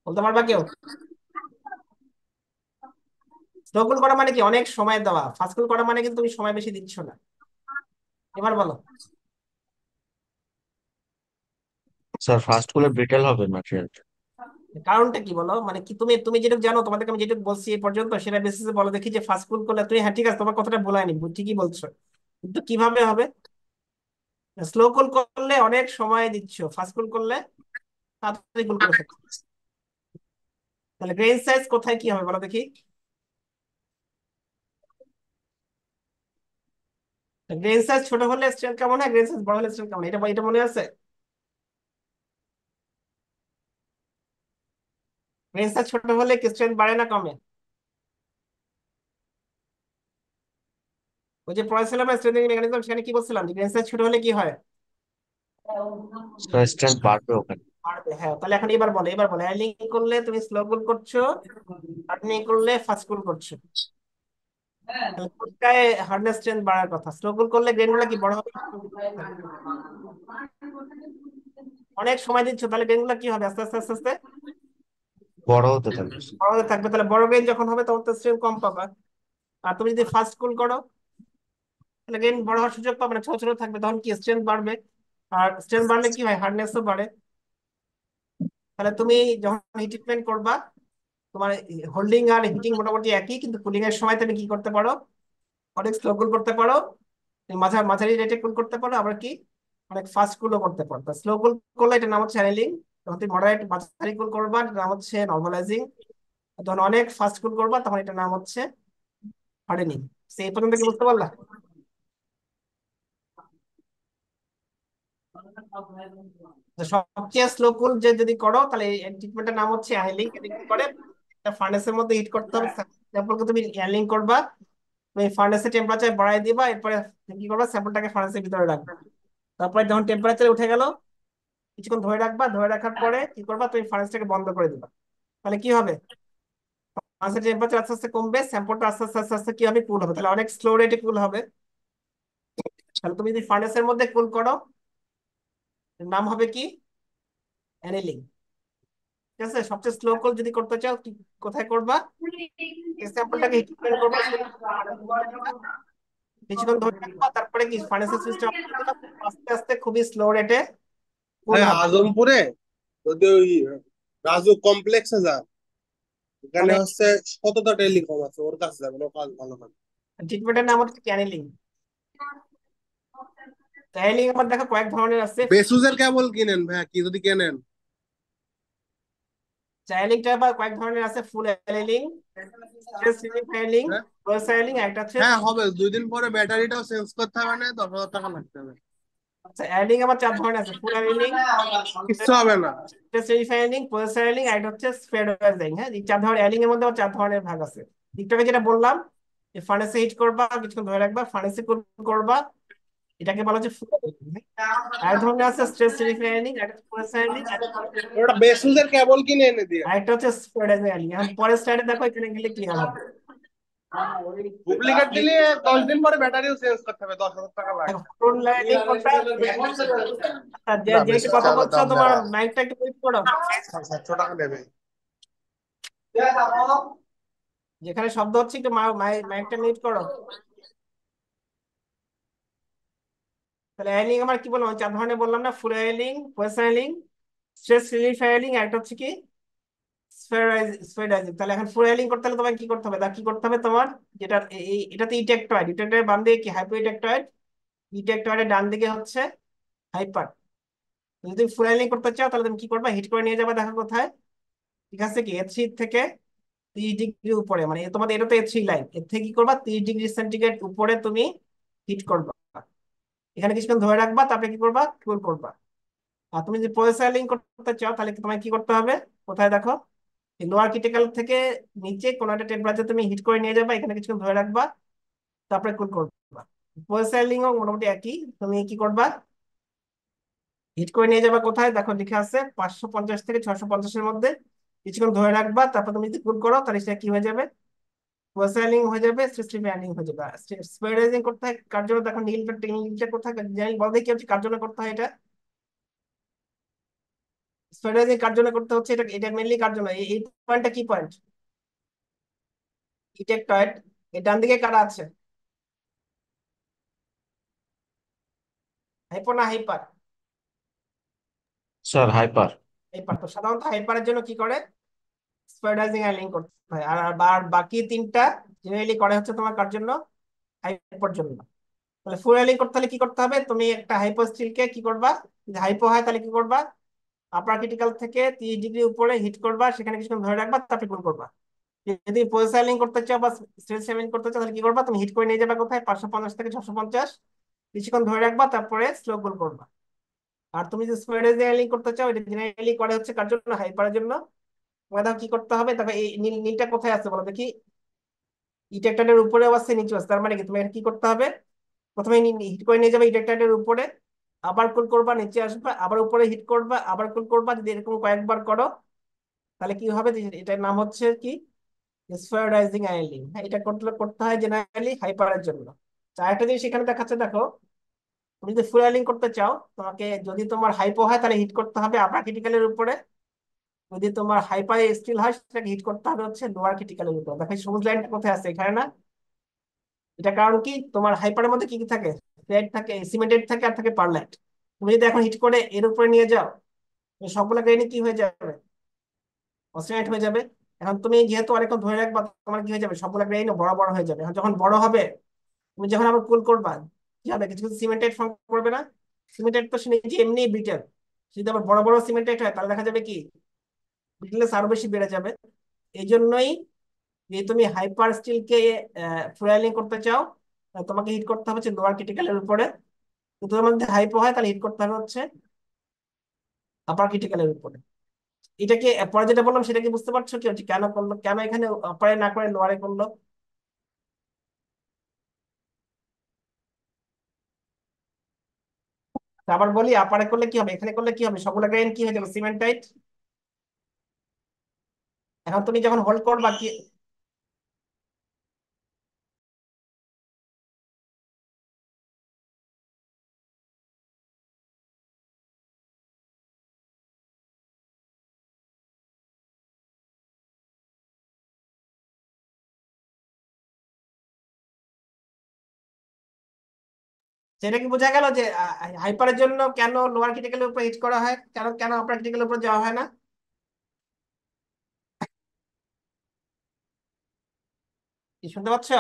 বলতে পারবা কেউ? স্লো কুল করা মানে কি, অনেক সময় দেওয়া। ফাস্ট কুল করা মানে কিন্তু তুমি সময় বেশি দিচ্ছ না। এবার বলো। স্যার ফাস্ট করলে ব্রিটেল হবে ম্যাটেরিয়ালটা। কারণটা কি বলো, মানে কি তুমি তুমি যেটুকু জানো, তোমাদেরকে আমি যেটুকু বলছি এই পর্যন্ত, সেটা বেসিসে বলো দেখি যে ফাস্ট কুল করলে তুমি, হ্যাঁ ঠিক আছে তোমার কথাটা ভুলাইনি, ঠিকই বলছো, কিন্তু কিভাবে হবে। স্লো কুল করলে অনেক সময় দিচ্ছ, ফাস্ট কুল করলে তাড়াতাড়ি কুল করে ফেলছো। তাহলে গ্রেন সাইজ কোথায় কি হবে বলো দেখি। গ্রেন সাইজ ছোট হলে স্ট্রেংথ কেমন হয়, গ্রেন সাইজ বড় হলে স্ট্রেংথ কেমন হয়, এটা এটা মনে আছে? গ্রেন সাইজ ছোট হলে কি স্ট্রেংথ বাড়ে না কমে? ওই যে পড়াছিলাম স্ট্রেংথেনিং মেকানিজম, সেখানে কি বলছিলাম, যে গ্রেন সাইজ ছোট হলে কি হয়, স্যার স্ট্রেংথ বাড়বে ওখানে। বাড়বে। হ্যাঁ, তাহলে এখন এবার বলে অ্যালিং করলে তুমি স্লো কুল করছো, হার্ডনিং করলে ফাস্ট কুল করছো। তাহলে কোনটায় হার্ডনেস স্ট্রেংথ বাড়ার কথা, স্লো কুল করলে গ্রেন গুলা কি বড় হবে না ছোট হবে? অনেক সময় দিচ্ছ, তাহলে গ্রেন গুলা কি হবে, আস্তে আস্তে আস্তে আস্তে বড় হতে থাকবে স্যার। বড় হতে থাকবে। তাহলে বড় গ্রেন যখন হবে, তখন তো স্ট্রেংথ কম পাবা। আর তুমি যদি ফাস্ট কুল করো, তাহলে গ্রেন বড় হওয়ার সুযোগ পাবে না, ছোট ছোট থাকবে, তখন কি স্ট্রেংথ বাড়বে। আর স্ট্রেংথ বাড়লে কি হয়, হার্ডনেসও বাড়ে। তাহলে তুমি যখন হিট ট্রিটমেন্ট করবা, তোমার হোল্ডিং আর হিটিং মোটামুটি একই, কিন্তু কুলিং এর সময় তুমি কি করতে পারো, অনেক স্লো কুল করতে পারো, তুমি মাঝারি রেটে কুল করতে পারো, আবার কি অনেক ফাস্ট কুলও করতে পারো। স্লো কুল করলে এটার নাম হচ্ছে অ্যানিলিং। যখন তুমি মডারেট মাঝারি কুল করবা, এটার নাম হচ্ছে নর্মালাইজিং। যখন অনেক ফাস্ট কুল করবা, তখন এটার নাম হচ্ছে হার্ডেনিং। সেই পর্যন্ত কি বুঝতে পারলা? তো সবচেয়ে স্লো কুল যে যদি করো, তাহলে এই ট্রিটমেন্টের নাম হচ্ছে অ্যানিলিং। এটা কি করে, একটা ফার্নেসের মধ্যে হিট করতে হবে, স্যাম্পলকে তুমি অ্যানিলিং করবা, তুমি ফার্নেসের টেম্পারেচার বাড়াই দিবা, এরপরে কি করবা, স্যাম্পলটাকে ফার্নেসের ভিতরে রাখবা। তারপরে যখন টেম্পারেচার উঠে গেল, কিছুক্ষণ ধরে রাখবা, ধরে রাখার পরে কি করবা, তুমি ফার্নেসটাকে বন্ধ করে দিবা। তাহলে কি হবে, ফার্নেসের টেম্পারেচার আস্তে আস্তে কমবে, স্যাম্পলটা আস্তে আস্তে আস্তে আস্তে কি হবে, কুল হবে, তাহলে অনেক স্লো রেটে কুল হবে। তাহলে তুমি যদি ফার্নেসের মধ্যে কুল করো, এর নাম হবে কি, অ্যানিলিং। ঠিক আছে, সবচেয়ে স্লো কুল যদি করতে চাও কোথায় করবা, এই স্যাম্পলটাকে হিট করবা, কিছুক্ষণ ধরে রাখবা, তারপরে কি ফার্নেসের সুইচটা অফ করে দিবা, আস্তে আস্তে খুবই স্লো রেটে কুল হ্যাঁ, হবে। আজমপুরে যদি ওই রাজু কমপ্লেক্সে যা, এখানে তাহলে হচ্ছে শতটা টেলিকম আছে, ওর কাছে যাবেন, ও কাজ ভালো করে। ট্রিটমেন্টের নাম হচ্ছে ক্যানেলিং। ক্যানেলিং আমার দেখো কয়েক ধরনের আছে। বেসুসের কেবল কিনেন ভাইয়া, কি যদি কেনেন। চাইলিংটা আবার কয়েক ধরনের আছে, ফুল অ্যানিলিং, স্ট্রেস রিলিফ অ্যানিলিং, হ্যাঁ, ক্লোজ অ্যানিলিং, একটা হচ্ছে হ্যাঁ হবে, 2 দিন পরে ব্যাটারিটাও চেঞ্জ করতে হবে, না 10,000 টাকা লাগতে হবে। আচ্ছা অ্যানিলিং আবার চার ধরনের আছে, ফুল অ্যানিলিং, কিচ্ছু হবে না। Stress relief annealing, close annealing, আর একটা হচ্ছে স্ফেরোইজিং। হ্যাঁ, এই চার ধরনের অ্যানিলিং এর মধ্যে আবার চার ধরনের ভাগ আছে। একটু যেটা বললাম, যে ফার্নেসে হিট করবা, কিছুক্ষণ ধরে রাখবা, ফার্নেসে কুল করবা, এটাকে বলা হচ্ছে ফুল অ্যানিলিং। আর এক ধরনের আছে স্ট্রেস রিলিফ অ্যানিলিং, একটা হচ্ছে ক্লোজ অ্যানিলিং, ওটা বেসুসের কেবল কিনে এনে দিয়ে। আর একটা হচ্ছে স্ফেরোইজিং অ্যানিলিং। এখন পরের স্লাইডে দেখো, এখানে গেলে ক্লিয়ার হবে। ডুপ্লিকেট দিলে 10 দিন পরে ব্যাটারিও চেঞ্জ করতে হবে, 10,000 টাকা লাগে। ফুল অ্যানিলিং কোনটা, যে না, যে বেশি একটু কথা চার্জের বলছো, দাম তোমার নেওয়া মাইকটা একটু মিউট করো। 700 টাকা নেবে। যেখানে শব্দ হচ্ছে একটু মাইকটা মিউট করো। তাহলে অ্যানিলিং আমার কি বললাম, চার ধরনের বললাম না, ফুল অ্যানিলিং, কোয়েস অ্যানিলিং, স্ট্রেস রিলিফ অ্যানিলিং, একটা হচ্ছে কি স্ফেরাইজিং। তাহলে এখন ফুল অ্যানিলিং করতে হলে তোমাকে কি করতে হবে, কি করতে হবে তোমার, যেটা এটাতে ইটেকটয়েড, ইটেকটয়েড বাম দিকে কি হাইপো ইটেকটয়েড, ইটেকটয়েডের ডান দিকে হচ্ছে হাইপার। যদি তুমি ফুল অ্যানিলিং করতে চাও, তাহলে তুমি কি করবা, হিট করে নিয়ে যাবে, দেখো কোথায়, ঠিক আছে, কি এর থ্রি থেকে 30 ডিগ্রি উপরে, মানে তোমাদের এটা তো এর থ্রি লাইন, এর থেকে কি করবা, 30 ডিগ্রি সেন্টিগ্রেড উপরে তুমি হিট করবা, এখানে কিছুক্ষণ ধরে রাখবা, তারপরে কি করবা, কুল করবা। আর তুমি যদি প্রসেসিং করতে চাও, তাহলে তোমায় কি করতে হবে, কোথায় দেখো, লোয়ার ক্রিটিক্যাল থেকে নিচে কোনো একটা টেম্পারেচার তুমি হিট করে নিয়ে যাবা, এখানে কিছুক্ষণ ধরে রাখবা, তারপরে কুল করবা। প্রসেসিং ও মোটামুটি একই, তুমি কি করবা, হিট করে নিয়ে যাবা কোথায়, দেখো লিখে আছে 550 থেকে 650-এর মধ্যে, কিছুক্ষণ ধরে রাখবা, তারপর তুমি যদি কুল করো, তাহলে সেটা কি হয়ে যাবে, প্রসেসিং হয়ে যাবে, সিস্টেম ব্যান্ডিং হয়ে যাবে। স্পেরাইজিং করতে হয় কার জন্য, দেখো নীলটা কোথায় জানি, বলতে কি হচ্ছে কার জন্য করতে হয় এটা, স্পেরাইজিং কার জন্য করতে হচ্ছে, এটা এটা মেনলি কার জন্য, এই পয়েন্টটা কি পয়েন্ট, ইটেকটয়েড, এই ডান দিকে কারা আছে, হাইপো না হাইপার, স্যার হাইপার। হাইপার। তো সাধারণত হাইপারের জন্য কি করে, স্পেরাইজিং আর লিঙ্ক করতে হয়, আর আর বাকি তিনটা জেনারেলি করে হচ্ছে তোমার কার জন্য, হাইপোর জন্য। তাহলে ফুল লিঙ্ক করতে হলে কি করতে হবে, তুমি একটা হাইপো স্টিলকে কি করবা, যদি হাইপো হয় তাহলে কি করবা, আপার ক্রিটিক্যাল থেকে 30 ডিগ্রি উপরে হিট করবা, সেখানে কিছুক্ষণ ধরে রাখবা, তারপরে কুল করবা। যদি প্রসেসিং করতে চাও বা স্ট্রেস সেভিং করতে চাও, তাহলে কি করবা, তুমি হিট করে নিয়ে যাবে কোথায়, 550 থেকে 650, কিছুক্ষণ ধরে রাখবা, তারপরে স্লো কুল করবা। আর তুমি যদি স্পেরাইজিং করতে চাও, এটা জেনারেলি করে হচ্ছে কার জন্য, হাইপারের জন্য। তোমার দেখো কি করতে হবে, তবে এই নীলটা কোথায় আছে বলো দেখি, ইটেক্টরের উপরেও আছে, নিচেও আছে, তার মানে কি তুমি এটা কি করতে হবে, প্রথমে হিট করে নিয়ে যাবে ইটেক্টরের উপরে, আবার কুল করবা, নিচে আসবা, আবার উপরে হিট করবা, আবার কুল করবা, যদি এরকম কয়েকবার করো, তাহলে কি হবে, যে এটার নাম হচ্ছে কি, স্ফেরাইজিং আয়নিং। হ্যাঁ, এটা করতে হয় জেনারেলি হাইপারের জন্য। আরেকটা জিনিস এখানে দেখাচ্ছে দেখো, তুমি যদি ফুল আয়নিং করতে চাও, তোমাকে যদি তোমার হাইপো হয়, তাহলে হিট করতে হবে আপার ক্রিটিক্যালের উপরে, যদি তোমার হাইপার স্টিল হয়, সেটাকে হিট করতে হবে হচ্ছে লোয়ার ক্রিটিক্যালের উপরে। দেখো এই সবুজ লাইনটা কোথায় আছে, এখানে না, এটা কারণ কি, তোমার হাইপারের মধ্যে কি কি থাকে, ফ্ল্যাট থাকে, সিমেন্টেড থাকে, আর থাকে পারল্যান্ট। তুমি যদি এখন হিট করে এর উপরে নিয়ে যাও, এই সবগুলো গ্রেনই কি হয়ে যাবে, অক্সিডেন্ট হয়ে যাবে। এখন তুমি যেহেতু অনেকক্ষণ ধরে রাখবা, তোমার কি হয়ে যাবে, সবগুলো গ্রেইন বড় বড় হয়ে যাবে। এখন যখন বড় হবে, তুমি যখন আবার কুল করবা, কি হবে, কিছু কিছু সিমেন্টেড ফর্ম করবে না, সিমেন্টেড তো সে নিজে এমনি ব্রিটেল, যদি আবার বড় বড় সিমেন্টেড হয়, তাহলে দেখা যাবে কি, ব্রিটেলনেস আরো বেশি বেড়ে যাবে। এই জন্যই যে তুমি হাইপার স্টিলকে ফুয়েলিং করতে চাও, তোমাকে হিট করতে হবে হচ্ছে লোয়ার ক্রিটিক্যালের উপরে। যদি তোমার মধ্যে হাইপো হয়, তাহলে হিট করতে হবে হচ্ছে আপার ক্রিটিক্যালের উপরে। এটাকে পরে যেটা বললাম, সেটা কি বুঝতে পারছো কি হচ্ছে, কেন করলো, কেন এখানে আপারে না করে লোয়ারে করলো। তো আবার বলি, আপারে করলে কি হবে, এখানে করলে কি হবে, সবগুলো গ্রেন কি হয়ে যাবে, সিমেন্টাইট। এখন তুমি যখন হোল্ড করবা কি, সেটা কি বোঝা গেল যে হাইপারের জন্য কেন লোয়ার ক্রিটিক্যালের উপর হিট করা হয়, কেন কেন আপার ক্রিটিক্যালের উপর যাওয়া হয় না? কি শুনতে পাচ্ছ?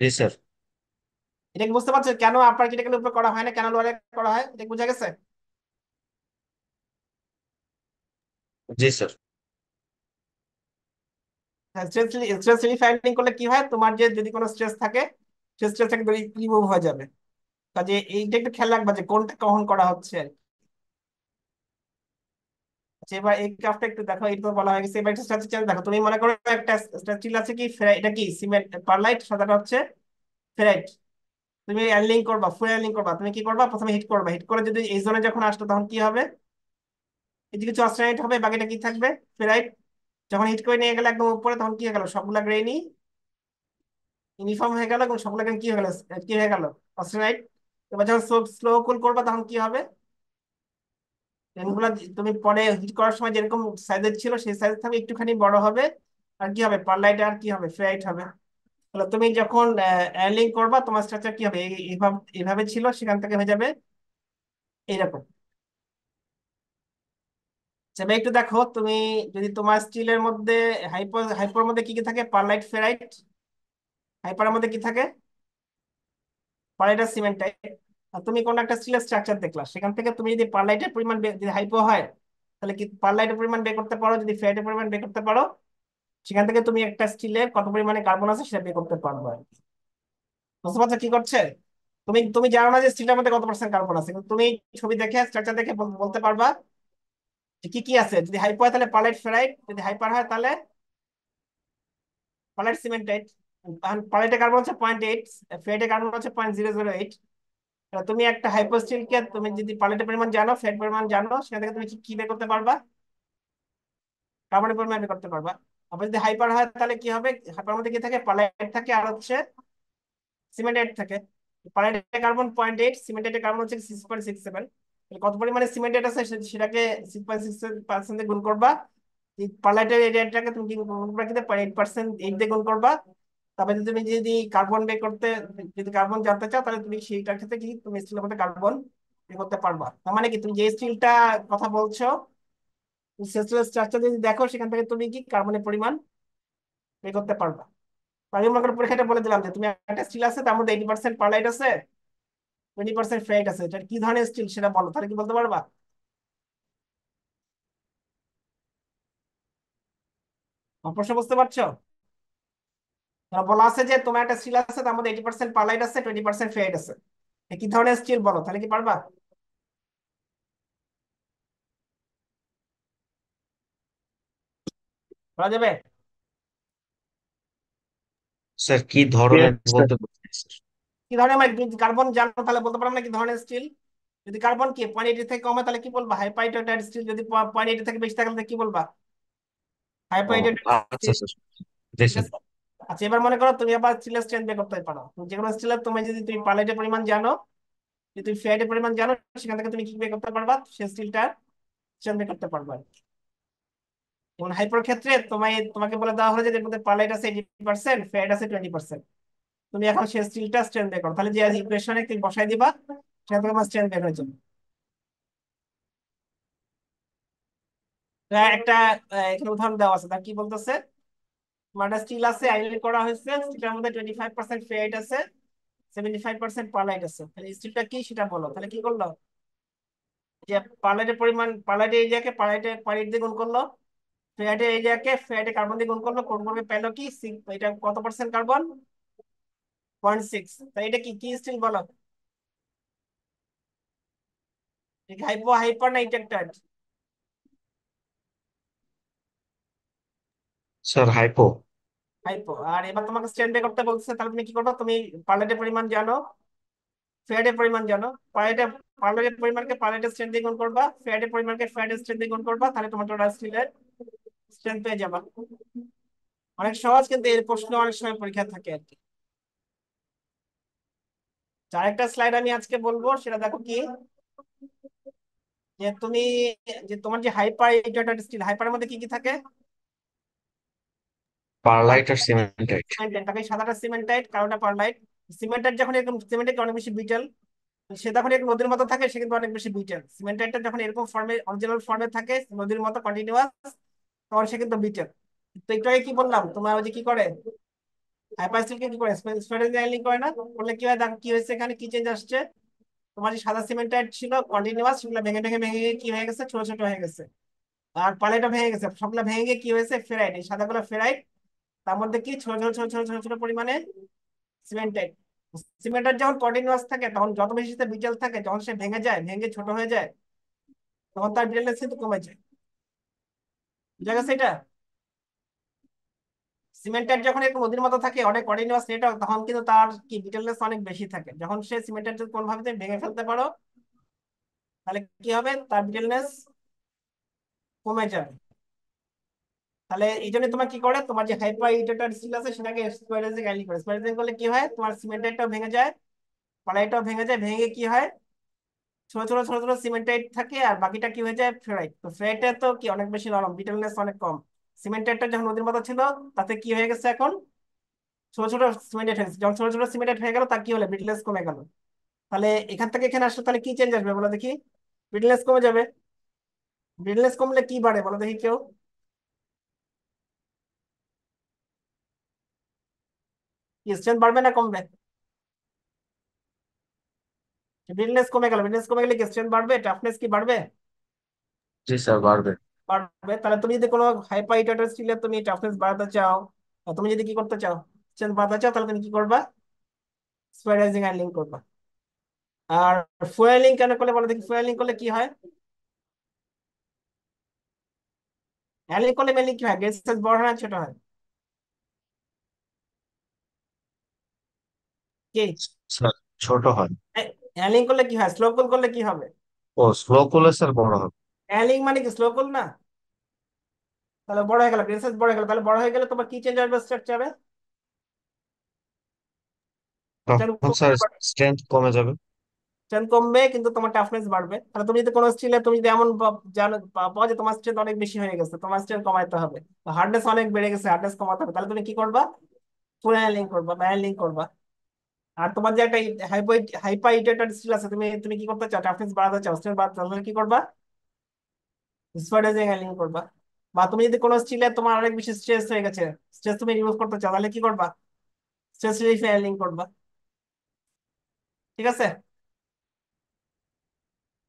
জি স্যার। এটা কি বুঝতে পারছো কেন আপার ক্রিটিক্যালের উপর করা হয় না, কেন লোয়ারে করা হয়, এটা কি বোঝা গেছে? জি স্যার। স্ট্রেস স্ট্রেস রিফাইন্ডিং করলে কি হয়, তোমার যে যদি কোনো স্ট্রেস থাকে, সেই স্ট্রেস একদম রিমুভ হয়ে যাবে। কাজে এইটা একটু খেয়াল রাখবা যে কোনটা কখন করা হচ্ছে আর কি। আচ্ছা, এবার এই গ্রাফটা একটু দেখো, এটা তো বলা হয়ে গেছে। এবার একটা স্ট্রাকচার চেঞ্জ দেখো, তুমি মনে করো একটা স্ট্রাকচার আছে কি এটা কি সিমেন্ট পারলাইট, সাদাটা হচ্ছে ফেরাইট। তুমি অ্যানলিং করবা, ফুল অ্যানলিং করবা, তুমি কি করবা, প্রথমে হিট করবা, হিট করে যদি এই জোনে যখন আসলো তখন কি হবে, এদিকে কিছু অস্টেনাইট হবে, বাকিটা কি থাকবে, ফেরাইট। যখন হিট করে নিয়ে গেলে একদম উপরে, তখন কি হয়ে গেল, সবগুলা গ্রেনই ইউনিফর্ম হয়ে গেল, এবং সবগুলা গ্রেন কি হয়ে গেল, কি হয়ে গেল, অস্টেনাইট। এবার যখন স্লো কুল করবা তখন কি হবে, ট্রেনগুলো তুমি পরে হিট করার সময় যেরকম সাইজের ছিল সেই সাইজ থাকবে, একটুখানি বড় হবে। আর কি হবে, পারলাইট আর কি হবে, ফেরাইট হবে। তাহলে তুমি যখন অ্যালিং করবা, তোমার স্ট্রাকচার কি হবে, এইভাবে এইভাবে ছিল, সেখান থেকে হয়ে যাবে এইরকম। তবে একটু দেখো তুমি, যদি তোমার স্টিলের মধ্যে হাইপোর মধ্যে কি কি থাকে, পারলাইট, ফেরাইট। হাইপারের মধ্যে কি থাকে, পারলাইট আর সিমেন্টাইট। আর তুমি কোন একটা স্টিলের স্ট্রাকচার দেখলা, সেখান থেকে তুমি যদি পারলাইটের পরিমাণ যদি হাইপো হয়, তাহলে কি পারলাইটের পরিমাণ বের করতে পারো, যদি ফেরাইটের পরিমাণ বের করতে পারো, সেখান থেকে তুমি একটা স্টিলের কত পরিমাণে কার্বন আছে সেটা বের করতে পারবে আর কি। বুঝতে পারছো কি করছে? তুমি তুমি জানো না যে স্টিলের মধ্যে কত পার্সেন্ট কার্বন আছে, কিন্তু তুমি ছবি দেখে, স্ট্রাকচার দেখে বলতে পারবা যে কি কি আছে। যদি হাইপো হয় তাহলে পারলাইট ফেরাইট, যদি হাইপার হয় তাহলে পারলাইট সিমেন্টাইট। পারলাইটের কার্বন হচ্ছে 0.8, ফেরাইটের কার্বন হচ্ছে 0.008। তুমি একটা হাইপো স্টিলকে, তুমি যদি পারলাইটের পরিমাণ জানো, ফেরাইট পরিমাণ জানো, সেখান থেকে তুমি কি কি বের করতে পারবা, কার্বনের পরিমাণ বের করতে পারবা। আবার যদি হাইপার হয় তাহলে কি হবে, হাইপার মধ্যে কি থাকে, পারলাইট থাকে আর হচ্ছে সিমেন্টেড থাকে। পারলাইটের কার্বন 0.8, সিমেন্টেড কার্বন হচ্ছে 6.67। কত পরিমাণে সিমেন্টেড আছে সেটাকে 6.6% গুণ করবা। এই পারলাইটের এরিয়াটাকে তুমি গুণ করবা কিন্তু 0.8%, 8 দিয়ে গুণ করবা। তারপরে যদি তুমি যদি কার্বন বের করতে, যদি কার্বন জানতে চাও, তাহলে তুমি সেইটার ক্ষেত্রে কি তুমি স্টিলের মধ্যে কার্বন বের করতে পারবা। তার মানে কি, তুমি যে স্টিলটা কথা বলছো, স্ট্রাকচার যদি দেখো, সেখান থেকে তুমি কি কার্বনের পরিমাণ বের করতে পারবা। আমি মনে করো পরীক্ষাটা বলে দিলাম যে তুমি একটা স্টিল আছে, তার মধ্যে 80% পারলাইট আছে, 20% ফেরাইট আছে, এটা কি ধরনের স্টিল সেটা বলো, তাহলে কি বলতে পারবা? আমার প্রশ্ন বুঝতে পারছো? ধরো বলা আছে যে তোমার একটা স্টিল আছে, তার মধ্যে 80% পারলাইট আছে, 20% ফেরাইট আছে, কি ধরনের স্টিল বলো, তাহলে কি পারবা? বলা যাবে? স্যার কি ধরনের বলতে বলছেন স্যার? কি ধরনের, মানে তুমি কার্বন জানো তাহলে বলতে পারবো না কি ধরনের স্টিল। যদি কার্বন কি 0.8 থেকে কমে তাহলে কি বলবা, হাইপাইটেটেড স্টিল। যদি 0.8 থেকে বেশি থাকে তাহলে কি বলবা, ও হাইপাইটেটেড আচ্ছা স্টিল। স্যার। জি ঠিক স্যার। আছে। আচ্ছা, এবার মনে করো তুমি আবার স্টিলের স্ট্রেংথ বের করতে পারো। তুমি যে কোনো স্টিলের, তুমি যদি তুমি পারলাইটের পরিমাণ জানো, যদি তুমি ফেরাইটের পরিমাণ জানো, সেখান থেকে তুমি কি বের করতে পারবা, সেই স্টিলটার স্ট্রেংথ বের করতে পারবা। যেমন হাইপার ক্ষেত্রে তোমাকে বলে দেওয়া হলো যে এর মধ্যে পারলাইট আছে 80%, ফেরাইট আছে 20%। তুমি এখন সেই স্টিলটা স্ট্রেংথ বের করো, তাহলে যে ইকুয়েশনে তুমি বসাই দিবা, সেখান থেকে তোমার স্ট্রেংথ বের হয়ে যাবে। একটা এখানে উদাহরণ দেওয়া আছে, তার কি বলতেছে, তোমার একটা স্টিল আছে, আইরন করা হয়েছে, স্টিলের মধ্যে 25% ফেরাইট আছে, 75% পারলাইট আছে, তাহলে স্টিলটা কি সেটা বলো। তাহলে কি করলো, যে পারলাইটের পরিমাণ, পারলাইটের এরিয়াকে পারলাইট দিয়ে গুণ করলো, ফেরাইটের এরিয়াকে ফেরাইটের কার্বন দিয়ে গুণ করলো, কোণ করবে পেলো কি এটা কত পার্সেন্ট কার্বন, 0.6। তাই এটা কি কি স্টিল বলো, হাইপো, হাইপার না ইন্টেক্টার? Sir hypo. হাইপো। আর এবার তোমাকে স্ট্রেন বের করতে বলছে, তাহলে তুমি কি করবে? তুমি পারলেটের পরিমাণ জানো, ফ্যারেডের পরিমাণ জানো। পারলেটের পরিমাণকে পারলেটের স্ট্রেন দিয়ে গুণ করবা, ফ্যারেডের পরিমাণকে ফ্যারেডের স্ট্রেন দিয়ে গুণ করবা, তাহলে তোমার টোটাল স্টিলের স্ট্রেন পেয়ে যাবা। অনেক সহজ, কিন্তু এর প্রশ্ন অনেক সময় পরীক্ষা থাকে আর কি। আরেকটা স্লাইড আমি আজকে বলবো, সেটা দেখো কি, যে তুমি, যে তোমার যে হাইপার ইন্টারনেট স্টিল, হাইপারের মধ্যে কি কি থাকে? পারলাইট আর সিমেন্টাইট। সিমেন্টাইট থাকে, সাদাটা সিমেন্টাইট, কালোটা পারলাইট। সিমেন্টাইট যখন এরকম, সিমেন্টাইট অনেক বেশি বিটেল, সে যখন এরকম নদীর মতো থাকে, সে কিন্তু অনেক বেশি বিটেল। সিমেন্টাইটটা যখন এরকম ফর্মে, অরিজিনাল ফর্মে থাকে নদীর মতো কন্টিনিউয়াস, তখন সে কিন্তু বিটেল। তো একটু আগে কি বললাম, তোমার ওই যে কি করে, হাইপার স্টিলকে কি করে, স্প্যাটারাইজিং করে না? করলে কি হয়, দেখো কি হয়েছে, এখানে কি চেঞ্জ আসছে। তোমার যে সাদা সিমেন্টাইট ছিল কন্টিনিউয়াস, সেগুলো ভেঙে ভেঙে ভেঙে গিয়ে কি হয়ে গেছে, ছোট ছোট হয়ে গেছে। আর পালেটা ভেঙে গেছে, সবগুলো ভেঙে গিয়ে কি হয়েছে, ফেরাইট। এই সাদাগুলো ফেরাইট, তার মধ্যে কি ছোট ছোট ছোট ছোট ছোট ছোট পরিমাণে সিমেন্টাইট। সিমেন্টাইট যখন কন্টিনিউয়াস থাকে, তখন যত বেশি সে বিটেল থাকে, যখন সে ভেঙে যায়, ভেঙে ছোট হয়ে যায়, তখন তার বিটেলনেস কিন্তু কমে যায়। বুঝা গেছে এটা? সিমেন্টাইট যখন একটু নদীর মতো থাকে, অনেক কন্টিনিউয়াস নেটওয়ার্ক, তখন কিন্তু তার কি বিটেলনেস অনেক বেশি থাকে। যখন সে সিমেন্টাইট কোন ভাবে তুমি ভেঙে ফেলতে পারো, তাহলে কি হবে, তার বিটেলনেস কমে যাবে। তাহলে এই জন্য তোমার কি করে, তোমার যে হাইপার ইন্টারনেট স্টিল আছে, সেটাকে স্কোয়ারাইজিং আইলি করে। স্কোয়ারাইজিং করলে কি হয়, তোমার সিমেন্টাইটটাও ভেঙে যায়, পালাইটাও ভেঙে যায়, ভেঙে কি হয়, ছোট ছোট ছোট ছোট সিমেন্টাইট থাকে, আর বাকিটা কি হয়ে যায়, ফেরাইট। তো ফেরাইটটা তো কি অনেক বেশি নরম, বিটেলনেস অনেক কম। সিমেন্টাইটটা যখন নদীর মতো ছিল, তাতে কি হয়ে গেছে এখন, ছোট ছোট সিমেন্টাইট হয়ে গেছে। যখন ছোট ছোট সিমেন্টাইট হয়ে গেল, তার কি হলো, বিটেলনেস কমে গেল। তাহলে এখান থেকে এখানে আসলে তাহলে কি চেঞ্জ আসবে বলো দেখি? বিটেলনেস কমে যাবে। বিটেলনেস কমলে কি বাড়ে বলো দেখি কেউ? স্ট্রেংথ বাড়বে না কমবে? বিটেলনেস কমে গেল, বিটেলনেস কমে গেলে কি স্ট্রেংথ বাড়বে, টাফনেস কি বাড়বে? জি স্যার, বাড়বে। পারবে। তাহলে তুমি যদি কোনো হাইপার স্টিলের তুমি টাফনেস বাড়াতে চাও, বা তুমি যদি কি করতে চাও, স্ট্রেংথ বাড়াতে চাও, তাহলে তুমি কি করবা, স্পাইরাইজিং আয়রনিং করবা। আর ফুয়েলিং কেন করলে বলো দেখি? ফুয়েলিং করলে কি হয়, অ্যালিং করলে মেনলি কি হয়, গেজ সাইজ বড় হয় না ছোট হয়? কি, স্যার, ছোট হয়। অ্যালিং করলে কি হয়, স্লো কুল করলে কি হবে? ও, স্লো করলে স্যার বড় হবে। অ্যালিং মানে কি, স্লো কুল না? তাহলে বড় হয়ে গেল, গেজ সাইজ বড় হয়ে গেল, তাহলে বড় হয়ে গেলে তোমার কি চেঞ্জ আসবে স্ট্রাকচারে? তখন স্যার স্ট্রেংথ কমে যাবে। স্ট্রেংথ কমবে, কিন্তু তোমার টাফনেস বাড়বে। তাহলে তুমি যদি কোনো স্টিলে, তুমি যদি এমন জানো পাও যে তোমার স্ট্রেংথ অনেক বেশি হয়ে গেছে, তোমার স্ট্রেংথ কমাইতে হবে, হার্ডনেস অনেক বেড়ে গেছে, হার্ডনেস কমাতে হবে, তাহলে তুমি কি করবা, ফুয়েলিং করবা বা অ্যালিং করবা। আর তোমার যে একটা হাইপার ইটেটেড স্টিল আছে, তুমি তুমি কি করতে চাও, টাফনেস বাড়াতে চাও, স্ট্রেংথ বাড়াতে চাও, তাহলে কি করবা, স্পাইরাইজিং অ্যালিং করবা। বা তুমি যদি কোনো স্টিলে তোমার অনেক বেশি স্ট্রেস হয়ে গেছে, স্ট্রেস তুমি রিমুভ করতে চাও, তাহলে কি করবা, স্ট্রেস রিলিফ অ্যালিং করবা। ঠিক আছে?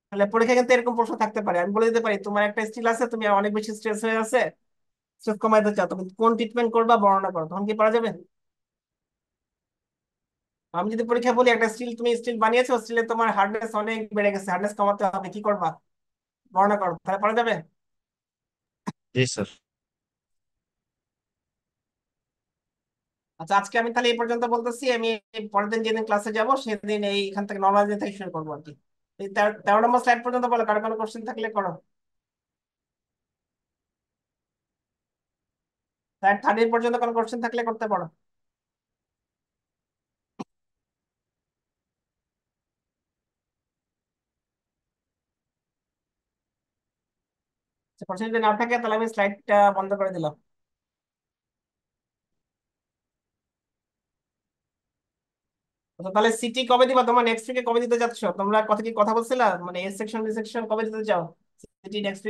তাহলে পরীক্ষা কিন্তু এরকম প্রশ্ন থাকতে পারে। আমি বলে দিতে পারি, তোমার একটা স্টিল আছে, তুমি অনেক বেশি স্ট্রেস হয়ে আছে, স্ট্রেস কমাইতে চাও, তুমি কোন ট্রিটমেন্ট করবা বর্ণনা করো, তখন কি পারা যাবে? আমি যদি পরীক্ষা বলি, একটা স্টিল তুমি স্টিল বানিয়েছো, স্টিলে তোমার হার্ডনেস অনেক বেড়ে গেছে, হার্ডনেস কমাতে হবে, কি করবা, বর্ণনা করো, তাহলে পারা যাবে? জি স্যার। আচ্ছা, আজকে আমি তাহলে এই পর্যন্ত বলতেছি। আমি পরের দিন যেদিন ক্লাসে যাব, সেদিন এইখান থেকে নর্মাল থেকে শুরু করবো আর কি। এই 13 নম্বর স্লাইড পর্যন্ত বলো, কারো কোনো কোশ্চেন থাকলে করো। স্লাইড 13 পর্যন্ত কোনো কোশ্চেন থাকলে করতে পারো। কোশ্চেন যদি না থাকে, তাহলে আমি স্লাইডটা বন্ধ করে দিলাম। আচ্ছা, তাহলে সিটি কবে দিবা, তোমার নেক্সট উইকে কবে দিতে যাচ্ছ তোমরা, কথা কি কথা বলছিলা, মানে এ সেকশন বি সেকশন কবে দিতে চাও সিটি নেক্সট?